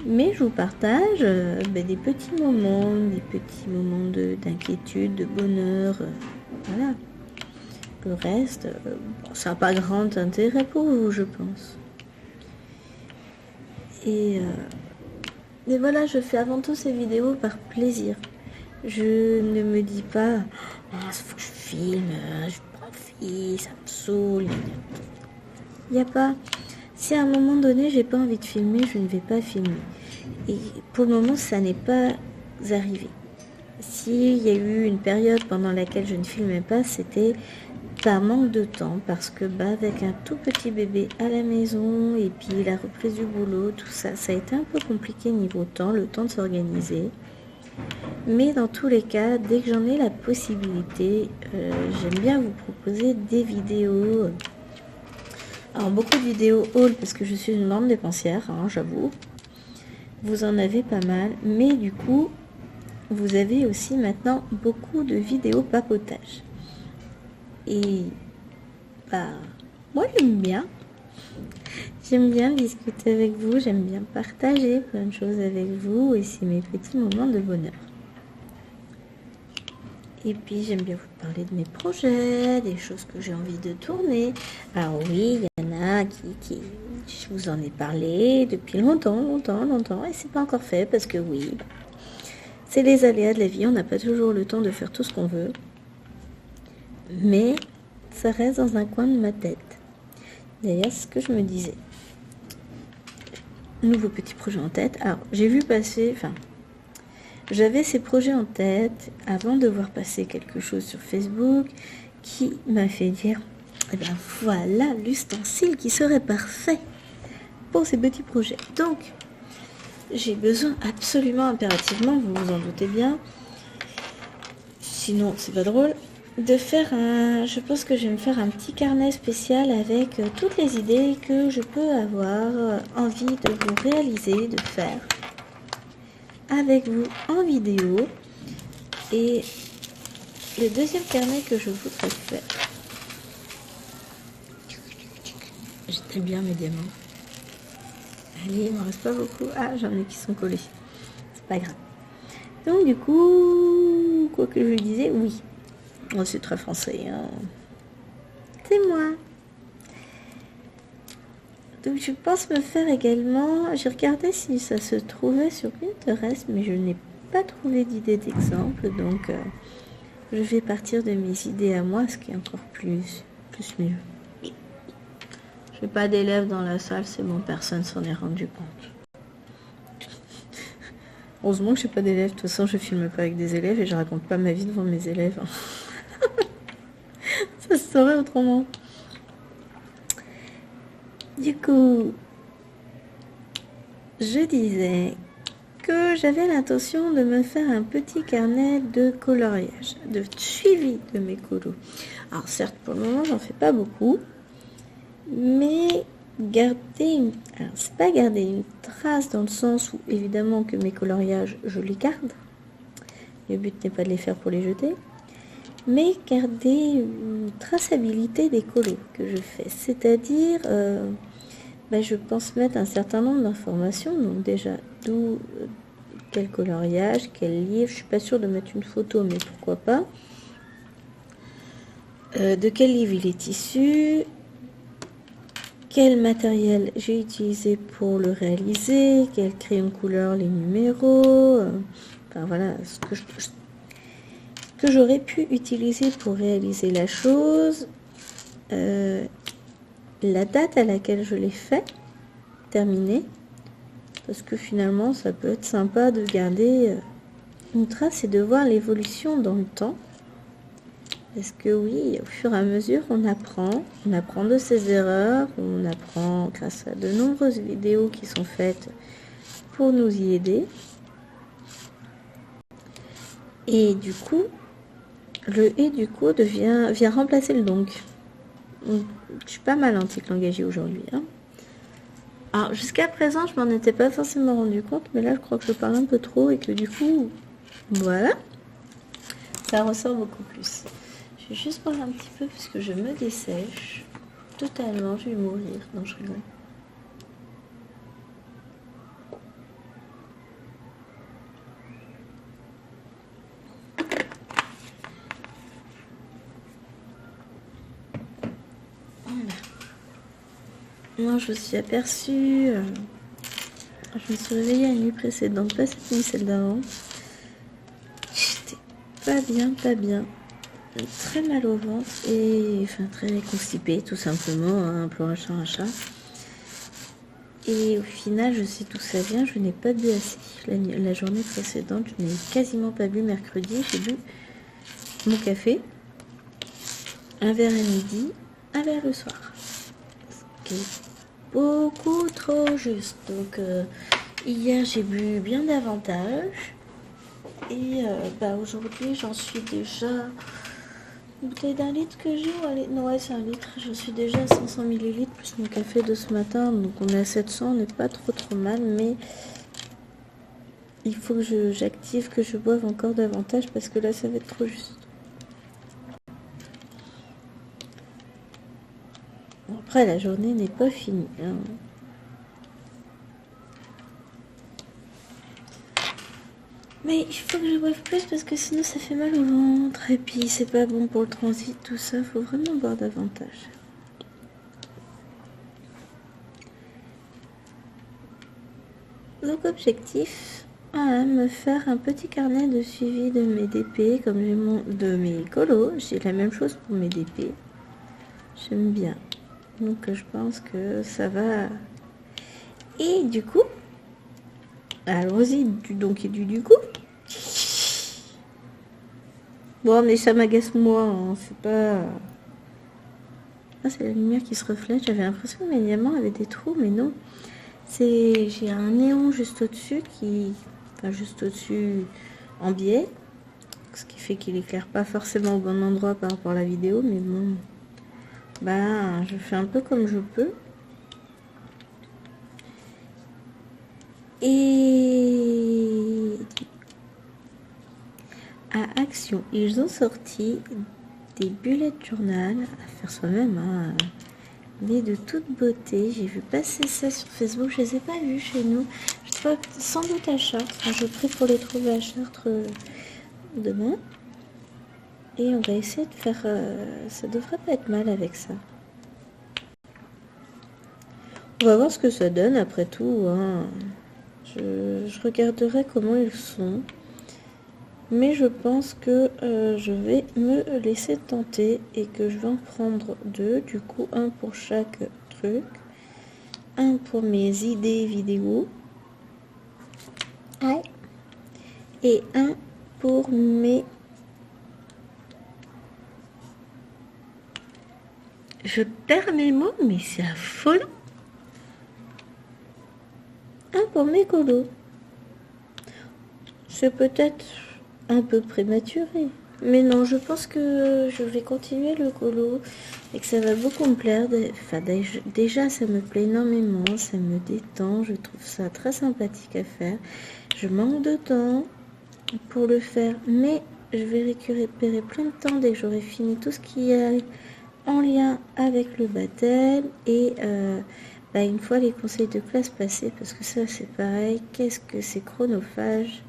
Mais je vous partage des petits moments d'inquiétude, de bonheur. Voilà. Le reste, ça n'a pas grand intérêt pour vous, je pense. Et voilà, je fais avant tout ces vidéos par plaisir. Je ne me dis pas, il faut que je filme, je profite, ça me saoule. Il n'y a pas... Si à un moment donné, j'ai pas envie de filmer, je ne vais pas filmer. Et pour le moment, ça n'est pas arrivé. S'il y a eu une période pendant laquelle je ne filmais pas, c'était par manque de temps, parce que avec un tout petit bébé à la maison, et puis la reprise du boulot, tout ça, ça a été un peu compliqué niveau temps, le temps de s'organiser. Mais dans tous les cas, dès que j'en ai la possibilité, j'aime bien vous proposer des vidéos. Alors beaucoup de vidéos haul parce que je suis une grande dépensière, hein, j'avoue. Vous en avez pas mal, mais du coup, vous avez aussi maintenant beaucoup de vidéos papotage. Et moi j'aime bien. J'aime bien discuter avec vous, j'aime bien partager plein de choses avec vous et c'est mes petits moments de bonheur. Et puis j'aime bien vous parler de mes projets, des choses que j'ai envie de tourner. Alors oui, il y en a qui je vous en ai parlé depuis longtemps, et c'est pas encore fait parce que oui, c'est les aléas de la vie, on n'a pas toujours le temps de faire tout ce qu'on veut. Mais ça reste dans un coin de ma tête. D'ailleurs, c'est ce que je me disais. Nouveau petit projet en tête. Alors, j'ai vu passer, j'avais ces projets en tête avant de voir passer quelque chose sur Facebook qui m'a fait dire, voilà l'ustensile qui serait parfait pour ces petits projets. Donc, j'ai besoin absolument, impérativement, vous vous en doutez bien, sinon c'est pas drôle, de faire un... Je pense que je vais me faire un petit carnet spécial avec toutes les idées que je peux avoir envie de vous réaliser, de faire avec vous en vidéo. Et le deuxième carnet que je voudrais faire... J'ai très bien mes diamants. Allez, il ne me reste pas beaucoup. Ah, j'en ai qui sont collés. C'est pas grave. Donc du coup, quoi que je disais, oui. Oh, c'est très français. Hein. C'est moi. Donc je pense me faire également... J'ai regardé si ça se trouvait sur Pinterest, mais je n'ai pas trouvé d'idée d'exemple. Donc je vais partir de mes idées à moi, ce qui est encore plus mieux. Je n'ai pas d'élèves dans la salle, c'est bon, personne s'en est rendu compte. Heureusement que je n'ai pas d'élèves, de toute façon je filme pas avec des élèves et je raconte pas ma vie devant mes élèves. Ça se saurait autrement. Du coup, je disais que j'avais l'intention de me faire un petit carnet de coloriage, de suivi de mes colos. Alors certes, pour le moment, j'en fais pas beaucoup, mais c'est pas garder une trace dans le sens où évidemment que mes coloriages, je les garde. Le but n'est pas de les faire pour les jeter, mais garder une traçabilité des colos que je fais. C'est-à-dire, je pense mettre un certain nombre d'informations, donc déjà, d'où, quel coloriage, quel livre, je suis pas sûre de mettre une photo, mais pourquoi pas. De quel livre il est issu, quel matériel j'ai utilisé pour le réaliser, quel crayon de couleur, les numéros, enfin voilà, ce que j'aurais pu utiliser pour réaliser la chose, la date à laquelle je l'ai fait, terminé, parce que finalement ça peut être sympa de garder une trace et de voir l'évolution dans le temps. Parce que oui, au fur et à mesure, on apprend de ses erreurs, on apprend grâce à de nombreuses vidéos qui sont faites pour nous y aider. Et du coup, le et du coup vient remplacer le donc. Je suis pas mal anti-langagier aujourd'hui. Hein. Alors jusqu'à présent, je m'en étais pas forcément rendu compte, mais là, je crois que je parle un peu trop et que du coup, voilà, ça ressort beaucoup plus. Je vais juste boire un petit peu parce que je me dessèche totalement, je vais mourir. Non, je rigole. Voilà. Moi, je me suis aperçue, je me suis réveillée la nuit précédente, pas cette nuit, celle d'avant. J'étais pas bien. Très mal au ventre et enfin très constipée tout simplement, hein, pour un chat. Et au final, je sais d'où ça vient, je n'ai pas bu assez. La journée précédente, je n'ai quasiment pas bu mercredi. J'ai bu mon café, un verre à midi, un verre le soir. Ce qui est beaucoup trop juste. Donc hier, j'ai bu bien davantage. Et aujourd'hui, j'en suis déjà... Une bouteille d'1 litre que j'ai ou allez... Non, ouais, c'est 1 litre. Je suis déjà à 500 ml plus mon café de ce matin. Donc on est à 700, on n'est pas trop mal. Mais il faut que j'active, que je boive encore davantage parce que là, ça va être trop juste. Bon, après, la journée n'est pas finie. Hein. Mais il faut que je boive plus parce que sinon ça fait mal au ventre. Et puis c'est pas bon pour le transit, tout ça. Il faut vraiment boire davantage. Donc objectif, me faire un petit carnet de suivi de mes DP. Comme j'ai de mes colos, j'ai la même chose pour mes DP. J'aime bien. Donc je pense que ça va. Et du coup, allons-y du donc et du coup. Bon, mais ça m'agace moi, hein, c'est pas... Ah, c'est la lumière qui se reflète. J'avais l'impression que mes diamants avaient des trous, mais non. J'ai un néon juste au-dessus, juste au-dessus en biais. ce qui fait qu'il éclaire pas forcément au bon endroit par rapport à la vidéo, mais bon, bah je fais un peu comme je peux. Et à Action, ils ont sorti des bullet journal à faire soi-même, hein, mais de toute beauté. J'ai vu passer ça sur Facebook, je les ai pas vus chez nous. Je sais pas, sans doute à Chartres. Enfin, je prie pour les trouver à Chartres demain. Et on va essayer de faire... ça devrait pas être mal avec ça. On va voir ce que ça donne après tout, hein. Je regarderai comment ils sont. Mais je pense que je vais me laisser tenter et que je vais en prendre deux. Du coup, un pour chaque truc. Un pour mes idées vidéo. Aïe. Et un pour mes... Je perds mes mots, mais c'est affolant. Un pour mes colos. C'est peut-être un peu prématuré. Mais non, je pense que je vais continuer le colo et que ça va beaucoup me plaire. Enfin, déjà, ça me plaît énormément, ça me détend. Je trouve ça très sympathique à faire. Je manque de temps pour le faire, mais je vais récupérer plein de temps dès que j'aurai fini tout ce qui est en lien avec le baptême et une fois les conseils de classe passés, parce que ça c'est pareil, qu'est-ce que c'est chronophage.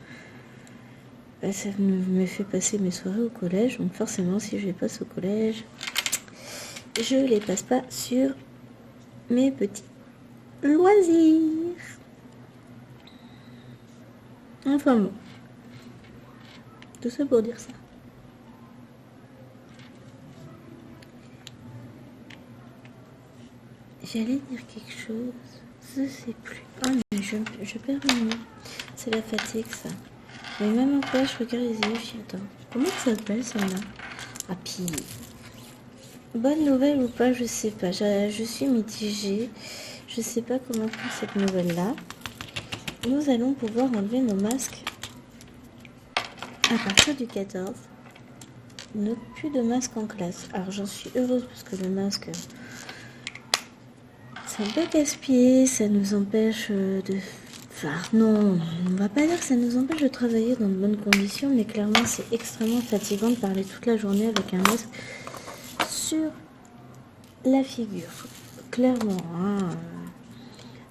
Ça me fait passer mes soirées au collège, donc forcément si je les passe au collège, je les passe pas sur mes petits loisirs. Enfin bon, tout ça pour dire ça. J'allais dire quelque chose, je sais plus. Oh mais je perds mon nom. C'est la fatigue ça. Mais même après, je regarde les yeux, attends. Comment ça s'appelle celle-là? Ah puis, bonne nouvelle ou pas, je sais pas. Je suis mitigée. Je sais pas comment prendre cette nouvelle-là. Nous allons pouvoir enlever nos masques à partir du 14. Plus de masques en classe. Alors j'en suis heureuse parce que le masque... c'est un peu gaspillé, ça nous empêche de... Enfin, non, on va pas dire que ça nous empêche de travailler dans de bonnes conditions, mais clairement, c'est extrêmement fatigant de parler toute la journée avec un masque sur la figure. Clairement, hein.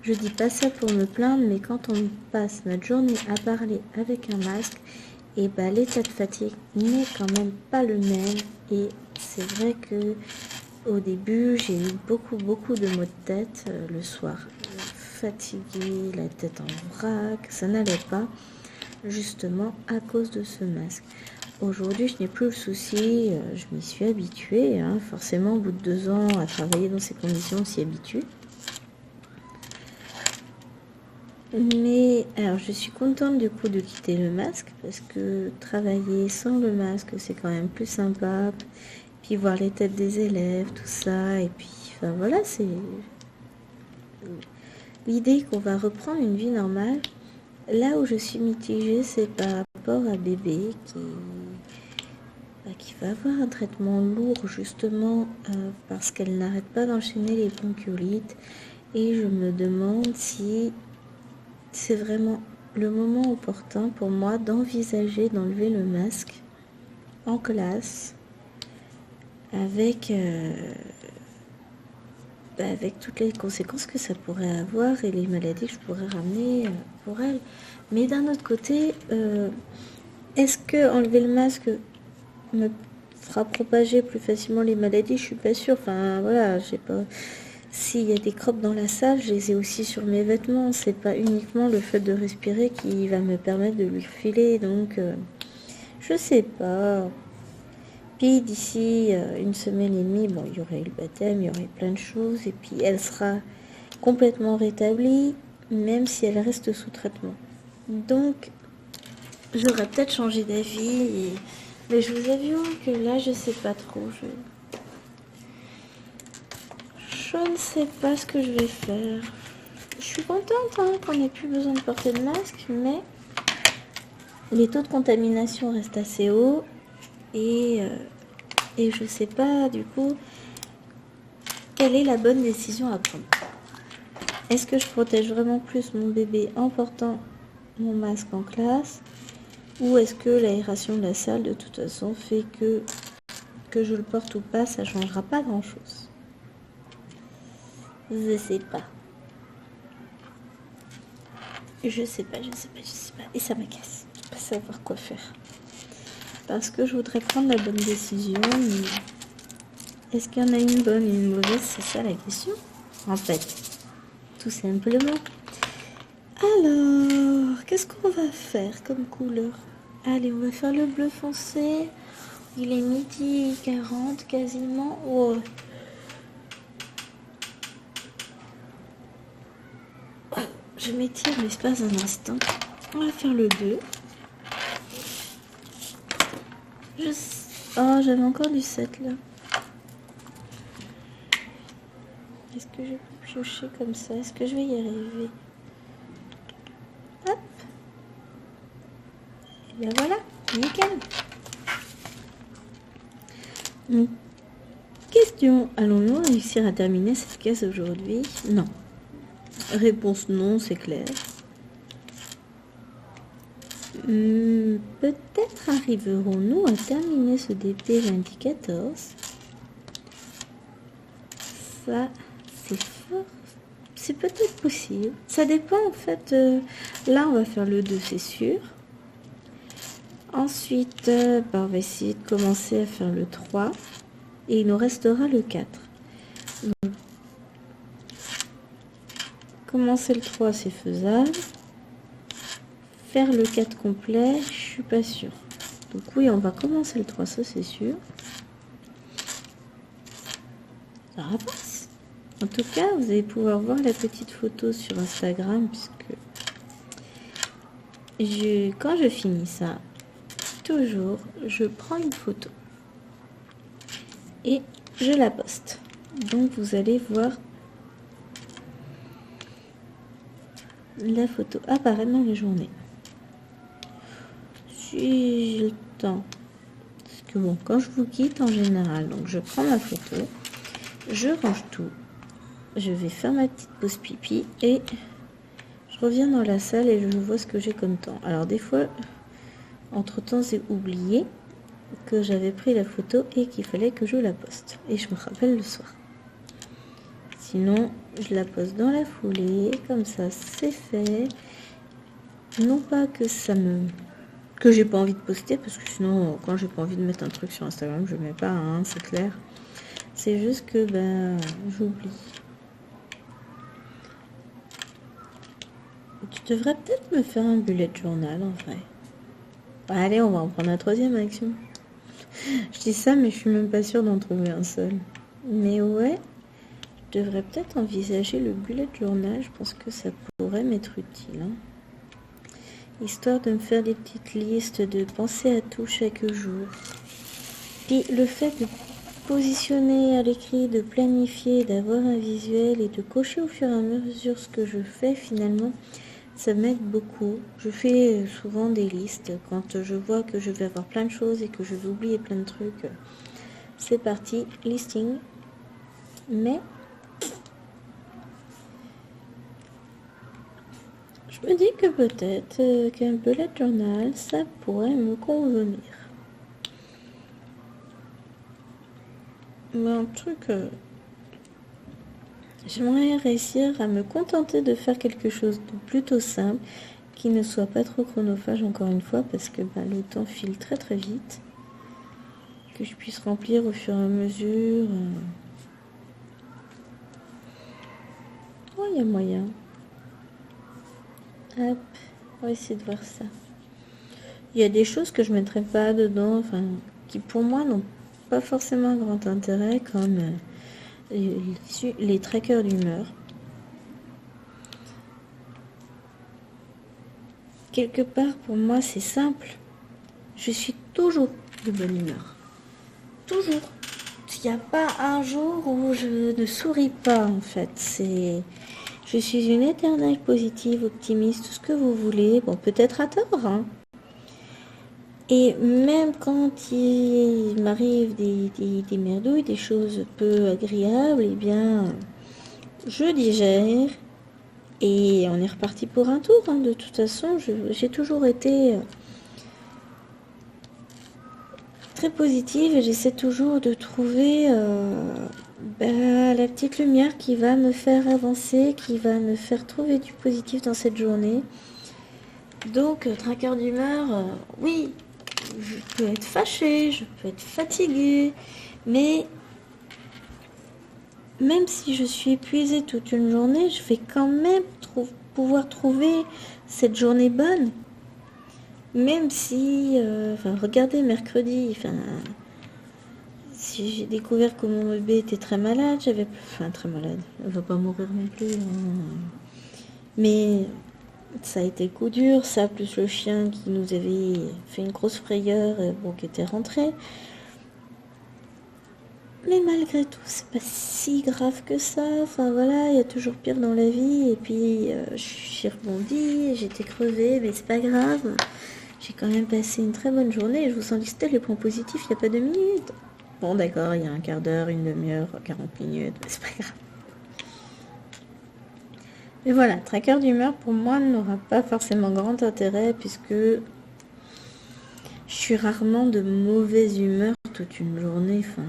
Je dis pas ça pour me plaindre, mais quand on passe notre journée à parler avec un masque, et l'état de fatigue n'est quand même pas le même. Et c'est vrai que au début, j'ai eu beaucoup de maux de tête le soir. Fatiguée, la tête en vrac, ça n'allait pas, justement à cause de ce masque. Aujourd'hui, je n'ai plus le souci, je m'y suis habituée, hein. Forcément, au bout de 2 ans à travailler dans ces conditions, on s'y habitue. Mais alors, je suis contente du coup de quitter le masque parce que travailler sans le masque, c'est quand même plus sympa. Puis voir les têtes des élèves, tout ça, et puis, enfin voilà, c'est l'idée qu'on va reprendre une vie normale. Là où je suis mitigée, c'est par rapport à bébé qui va avoir un traitement lourd justement parce qu'elle n'arrête pas d'enchaîner les bronchiolites. Et je me demande si c'est vraiment le moment opportun pour moi d'envisager d'enlever le masque en classe avec toutes les conséquences que ça pourrait avoir et les maladies que je pourrais ramener pour elle. Mais d'un autre côté, est-ce que enlever le masque me fera propager plus facilement les maladies? Je suis pas sûre. Enfin voilà, je sais pas. S'il y a des crottes dans la salle, je les ai aussi sur mes vêtements. C'est pas uniquement le fait de respirer qui va me permettre de lui refiler. Donc je sais pas. Puis d'ici 1 semaine et demie, bon, il y aurait eu le baptême, il y aurait plein de choses. Et puis elle sera complètement rétablie, même si elle reste sous traitement. Donc, j'aurais peut-être changé d'avis. Mais je vous avoue que là, je sais pas trop. Je ne sais pas ce que je vais faire. Je suis contente qu'on n'ait plus besoin de porter de masque, mais les taux de contamination restent assez hauts et je sais pas du coup quelle est la bonne décision à prendre. Est-ce que je protège vraiment plus mon bébé en portant mon masque en classe, ou est-ce que l'aération de la salle de toute façon fait que je le porte ou pas, ça changera pas grand chose. Je sais pas. Je sais pas. Et ça m'agace de pas savoir quoi faire. Parce que je voudrais prendre la bonne décision, mais est-ce qu'il y en a une bonne et une mauvaise? C'est ça la question, en fait. Tout simplement. Alors, qu'est-ce qu'on va faire comme couleur? Allez, on va faire le bleu foncé. Il est 12h40 quasiment. Oh. Je m'étire l'espace un instant. On va faire le 2. Oh, j'avais encore du 7 là. Est-ce que je peux piocher comme ça? Est-ce que je vais y arriver? Hop. Et bien voilà, nickel. Question, allons-nous réussir à terminer cette case aujourd'hui? Non. Réponse non, c'est clair. Peut-être arriverons-nous à terminer ce DP 2014. Ça, c'est fort. C'est peut-être possible. Ça dépend en fait. Là, on va faire le 2, c'est sûr. Ensuite, on va essayer de commencer à faire le 3. Et il nous restera le 4. Donc, commencer le 3, c'est faisable. Faire le 4 complet, je suis pas sûre. Donc oui, on va commencer le 3, ça c'est sûr. Ça passe. En tout cas, vous allez pouvoir voir la petite photo sur Instagram, puisque quand je finis ça, toujours, je prends une photo et je la poste. Donc vous allez voir la photo apparaître dans les journées. Si j'ai le temps. Parce que bon, quand je vous quitte en général, donc je prends ma photo, je range tout, je vais faire ma petite pause pipi et je reviens dans la salle et je vois ce que j'ai comme temps. Alors des fois, entre-temps, j'ai oublié que j'avais pris la photo et qu'il fallait que je la poste. Et je me rappelle le soir. Sinon, je la poste dans la foulée, comme ça c'est fait. Non pas que que j'ai pas envie de poster, parce que sinon, quand j'ai pas envie de mettre un truc sur Instagram, je mets pas, hein, c'est clair. C'est juste que j'oublie. Tu devrais peut-être me faire un bullet journal en vrai. Allez, on va en prendre la 3e action. Je dis ça, mais je suis même pas sûre d'en trouver un seul. Mais ouais, je devrais peut-être envisager le bullet journal. Je pense que ça pourrait m'être utile. Hein. Histoire de me faire des petites listes, de penser à tout chaque jour. Puis le fait de positionner à l'écrit, de planifier, d'avoir un visuel et de cocher au fur et à mesure ce que je fais, finalement, ça m'aide beaucoup. Je fais souvent des listes quand je vois que je vais avoir plein de choses et que je vais oublier plein de trucs. C'est parti, listing. Mais je me dis que peut-être qu'un bullet journal, ça pourrait me convenir. Mais un truc... J'aimerais réussir à me contenter de faire quelque chose de plutôt simple, qui ne soit pas trop chronophage encore une fois, parce que le temps file très très vite. Que je puisse remplir au fur et à mesure. Oh, il y a moyen. Hop, on va essayer de voir ça. Il y a des choses que je ne mettrai pas dedans, enfin, qui pour moi n'ont pas forcément un grand intérêt, comme... les trackers d'humeur. Quelque part, pour moi, c'est simple. Je suis toujours de bonne humeur. Toujours. Il n'y a pas un jour où je ne souris pas, en fait. Je suis une éternelle positive, optimiste, tout ce que vous voulez. Bon, peut-être à tort, hein. Et même quand il m'arrive des merdouilles, des choses peu agréables, eh bien, je digère et on est reparti pour un tour. Hein. De toute façon, j'ai toujours été très positive et j'essaie toujours de trouver la petite lumière qui va me faire avancer, qui va me faire trouver du positif dans cette journée. Donc, traqueur d'humeur, oui, je peux être fâchée, je peux être fatiguée, mais même si je suis épuisée toute une journée, je vais quand même pouvoir trouver cette journée bonne. Même si, regardez, mercredi, si j'ai découvert que mon bébé était très malade, très malade, elle va pas mourir non plus, hein. Mais ça a été coup dur, ça, plus le chien qui nous avait fait une grosse frayeur, qui était rentré. Mais malgré tout, c'est pas si grave que ça. Enfin voilà, il y a toujours pire dans la vie. Et puis, j'ai rebondi, j'étais crevée, mais c'est pas grave. J'ai quand même passé une très bonne journée. Je vous en listais les points positifs, il n'y a pas 2 minutes. Bon, d'accord, il y a un quart d'heure, une demi-heure, 40 minutes, mais c'est pas grave. Mais voilà, tracker d'humeur pour moi n'aura pas forcément grand intérêt puisque je suis rarement de mauvaise humeur toute une journée. Enfin,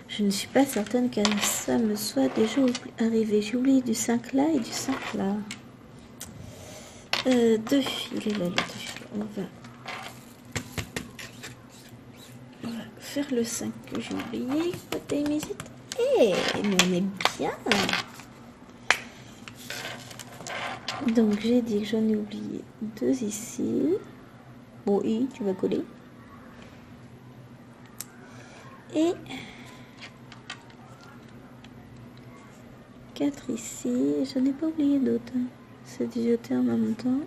je ne suis pas certaine que ça me soit déjà arrivé. J'ai oublié du 5 là et du 5 là. 2, il est là le 2. On va faire le 5 que j'ai oublié. Eh, mais on est bien. Donc j'ai dit que j'en ai oublié 2 ici. Bon, oui, tu vas coller. Et 4 ici. J'en ai pas oublié d'autres. C'est jeter en même temps.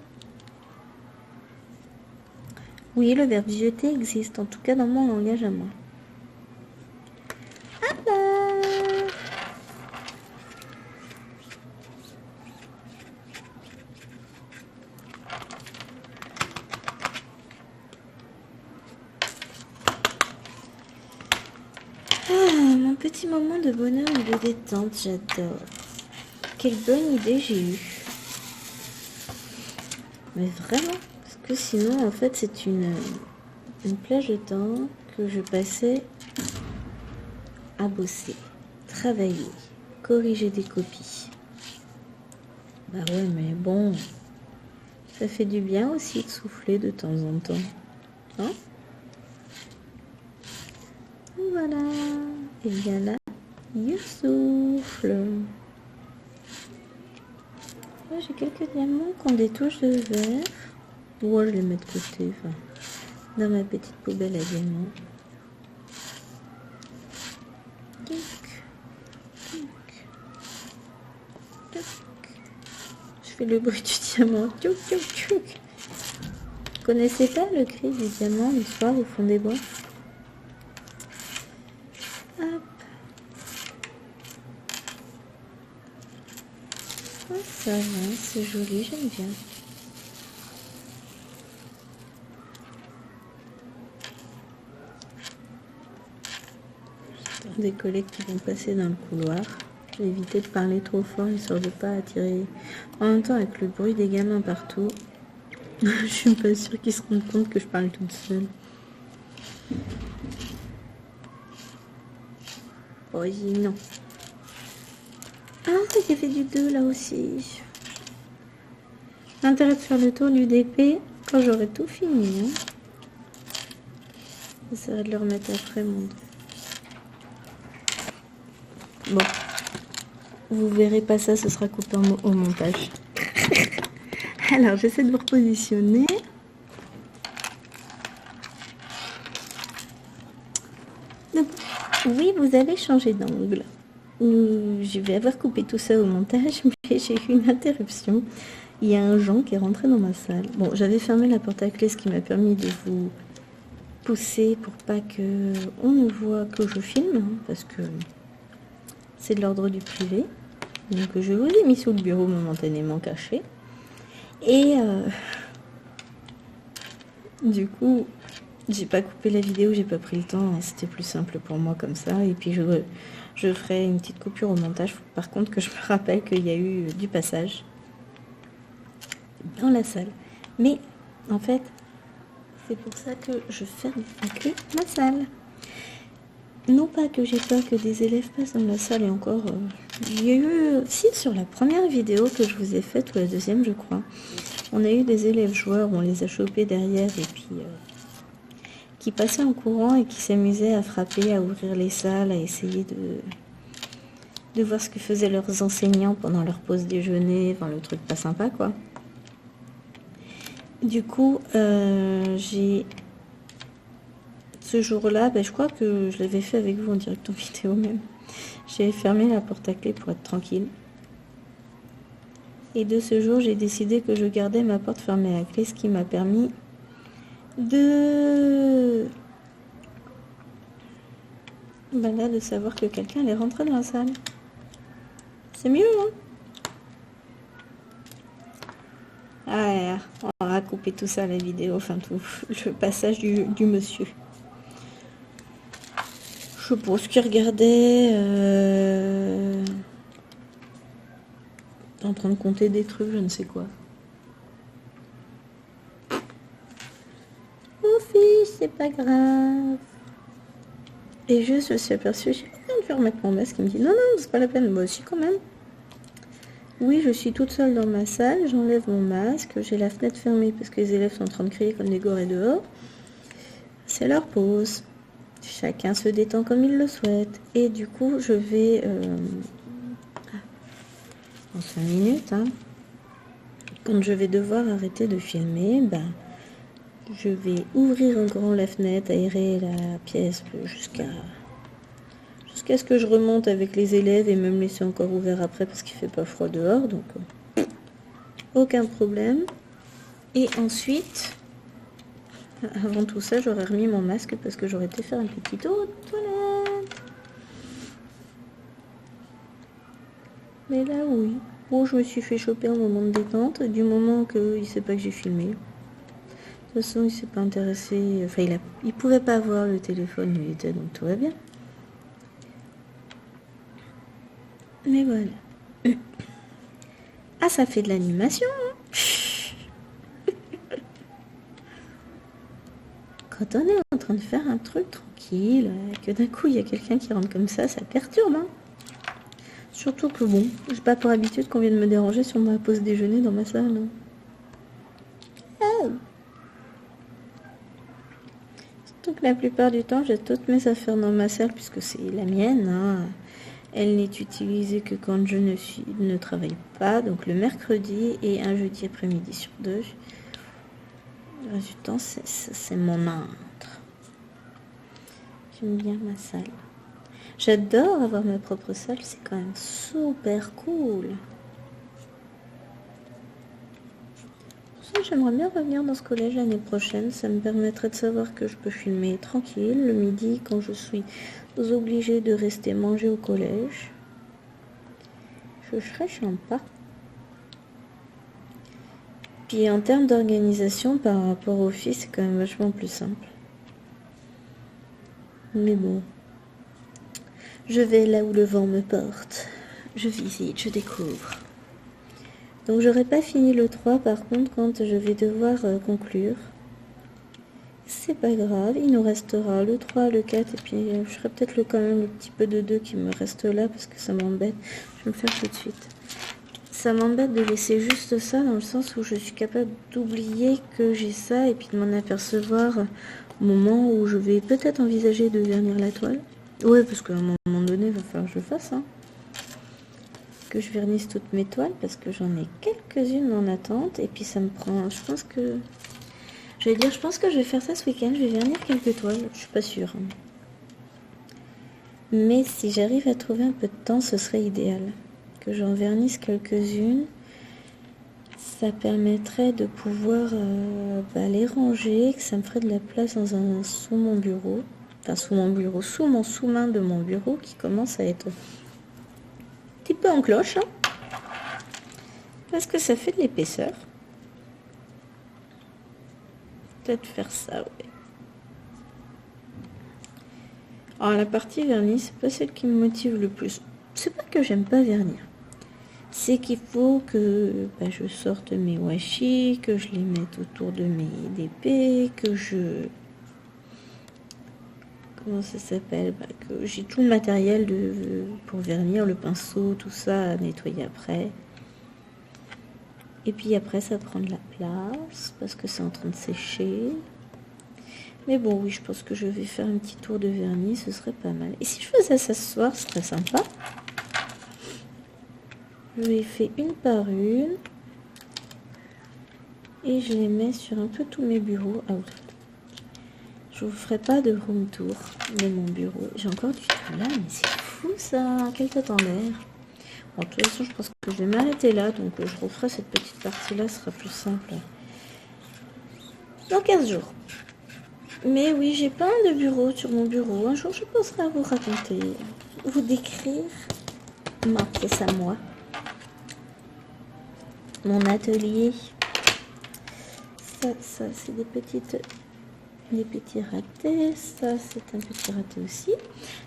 Oui, le verbe jeter existe, en tout cas dans mon langage à moi. Ah bah mon petit moment de bonheur et de détente, j'adore. Quelle bonne idée j'ai eue. Mais vraiment, parce que sinon, en fait, c'est une plage de temps que je passais à bosser, travailler, corriger des copies. Bah ouais, mais bon, ça fait du bien aussi de souffler de temps en temps. Hein? Voilà. Et bien là, il souffle. Là, j'ai quelques diamants qui ont des touches de verre. Bon, je les mets de côté, dans ma petite poubelle à diamants. Je fais le bruit du diamant. Tchouk, tchouk, tchouk. Vous connaissez pas le cri du diamant le soir au fond des bois? Hop. Oh, ça va, c'est joli, j'aime bien. Des collègues qui vont passer dans le couloir. Je vais éviter de parler trop fort, histoire de ne pas attirer. En même temps, avec le bruit des gamins partout, je suis pas sûre qu'ils se rendent compte que je parle toute seule. Oh, non. Ah, il y avait du 2 là aussi. L'intérêt de faire le tour du DP quand j'aurai tout fini. Hein. Ça va de le remettre après, mon dos. Bon, vous verrez pas ça, ce sera coupé au montage. Alors, j'essaie de vous repositionner. Donc, oui, vous avez changé d'angle. Je vais avoir coupé tout ça au montage, mais j'ai eu une interruption. Il y a un Jean qui est rentré dans ma salle. Bon, j'avais fermé la porte à clé, ce qui m'a permis de vous pousser pour pas que on ne voit que je filme, hein, parce que c'est de l'ordre du privé. Donc je vous ai mis sous le bureau momentanément caché. Et Du coup, j'ai pas coupé la vidéo, j'ai pas pris le temps, hein, c'était plus simple pour moi comme ça. Et puis je ferai une petite coupure au montage. Par contre, que je me rappelle qu'il y a eu du passage dans la salle. Mais en fait, c'est pour ça que je ferme à clé ma salle. Non pas que j'ai peur que des élèves passent dans la salle et encore... il y a eu... Si, sur la première vidéo que je vous ai faite, ou la deuxième je crois, on a eu des élèves joueurs, on les a chopés derrière et puis... qui passaient en courant et qui s'amusaient à frapper, à ouvrir les salles, à essayer de voir ce que faisaient leurs enseignants pendant leur pause déjeuner, enfin le truc pas sympa quoi. Du coup, j'ai... Ce jour-là, je crois que je l'avais fait avec vous en direct en vidéo même. J'ai fermé la porte à clé pour être tranquille. Et de ce jour, j'ai décidé que je gardais ma porte fermée à clé, ce qui m'a permis de... là, de savoir que quelqu'un allait rentrer dans la salle. C'est mieux, hein? Ah, on va couper tout ça à la vidéo, enfin tout le passage du monsieur. Je pense qu'il regardait... en train de compter des trucs, je ne sais quoi. Oh fils, c'est pas grave. Et juste, je me suis aperçue, j'ai pas besoin de faire remettre mon masque. Il me dit, non, non, c'est pas la peine. Moi aussi, quand même. Oui, je suis toute seule dans ma salle, j'enlève mon masque, j'ai la fenêtre fermée parce que les élèves sont en train de crier comme des gorées dehors. C'est leur pause. Chacun se détend comme il le souhaite. Et du coup, je vais... en 5 minutes, hein, quand je vais devoir arrêter de filmer, je vais ouvrir en grand la fenêtre, aérer la pièce jusqu'à ce que je remonte avec les élèves et même laisser encore ouvert après parce qu'il fait pas froid dehors, donc aucun problème. Et ensuite, avant tout ça, j'aurais remis mon masque parce que j'aurais été faire un petit tour aux toilettes. Mais là, oui. Bon, je me suis fait choper un moment de détente, du moment qu'il sait pas que j'ai filmé. De toute façon, il s'est pas intéressé. Enfin, il pouvait pas voir le téléphone, il était, donc tout va bien. Mais voilà. Ah, ça fait de l'animation, hein. Quand on est en train de faire un truc tranquille, que d'un coup il y a quelqu'un qui rentre comme ça perturbe, hein. Surtout que bon, j'ai pas pour habitude qu'on vienne me déranger sur ma pause déjeuner dans ma salle. Oh. Surtout que la plupart du temps, j'ai toutes mes affaires dans ma salle puisque c'est la mienne, hein. Elle n'est utilisée que quand je ne travaille pas, donc le mercredi et un jeudi après-midi sur 2. Le reste du temps, c'est mon antre. J'aime bien ma salle. J'adore avoir ma propre salle, c'est quand même super cool. Pour ça, j'aimerais bien revenir dans ce collège l'année prochaine. Ça me permettrait de savoir que je peux filmer tranquille le midi quand je suis obligée de rester manger au collège. Je serais sympa. Puis en termes d'organisation par rapport au fils, c'est quand même vachement plus simple. Mais bon. Je vais là où le vent me porte. Je visite, je découvre. Donc j'aurai pas fini le 3 par contre quand je vais devoir conclure. C'est pas grave, il nous restera le 3, le 4 et puis je ferai peut-être quand même le petit peu de 2 qui me reste là parce que ça m'embête. Je vais me faire tout de suite. Ça m'embête de laisser juste ça dans le sens où je suis capable d'oublier que j'ai ça et puis de m'en apercevoir au moment où je vais peut-être envisager de vernir la toile. Ouais, parce qu'à un moment donné, il va falloir que je le fasse. Hein. Que je vernisse toutes mes toiles parce que j'en ai quelques-unes en attente et puis ça me prend... Je pense que je vais faire ça ce week-end. Je vais vernir quelques toiles. Je suis pas sûre. Hein. Mais si j'arrive à trouver un peu de temps, ce serait idéal. Que j'en vernisse quelques-unes. Ça permettrait de pouvoir les ranger, que ça me ferait de la place sous mon bureau. Enfin, sous mon bureau, sous mon sous-main de mon bureau qui commence à être un petit peu en cloche. Hein, parce que ça fait de l'épaisseur. peut-être faire ça, ouais. Alors, la partie vernis, c'est pas celle qui me motive le plus. C'est pas que j'aime pas vernir. C'est qu'il faut que je sorte mes washi, que je les mette autour de mes épées, que je... Comment ça s'appelle, que j'ai tout le matériel pour vernir, le pinceau, tout ça à nettoyer après. Et puis après, ça prend de la place parce que c'est en train de sécher. Mais bon, oui, je pense que je vais faire un petit tour de vernis, ce serait pas mal. Et si je faisais ça ce soir, ce serait sympa. Je les fais une par une. Et je les mets sur un peu tous mes bureaux. Ah oui. Je vous ferai pas de room tour de mon bureau. J'ai encore du tout là, mais c'est fou ça. Quelle tête en l'air. Bon, de toute façon, je pense que je vais m'arrêter là. Donc, je referai cette petite partie-là. Ce sera plus simple dans 15 jours. Mais oui, j'ai plein de bureaux sur mon bureau. Un jour, je penserai à vous raconter, vous décrire ma pièce à moi. Mon atelier. Ça c'est des petits ratés. Ça, c'est un petit raté aussi.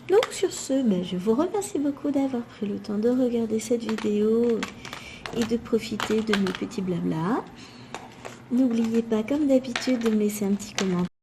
Donc, sur ce, je vous remercie beaucoup d'avoir pris le temps de regarder cette vidéo et de profiter de mes petits blabla. N'oubliez pas, comme d'habitude, de me laisser un petit commentaire.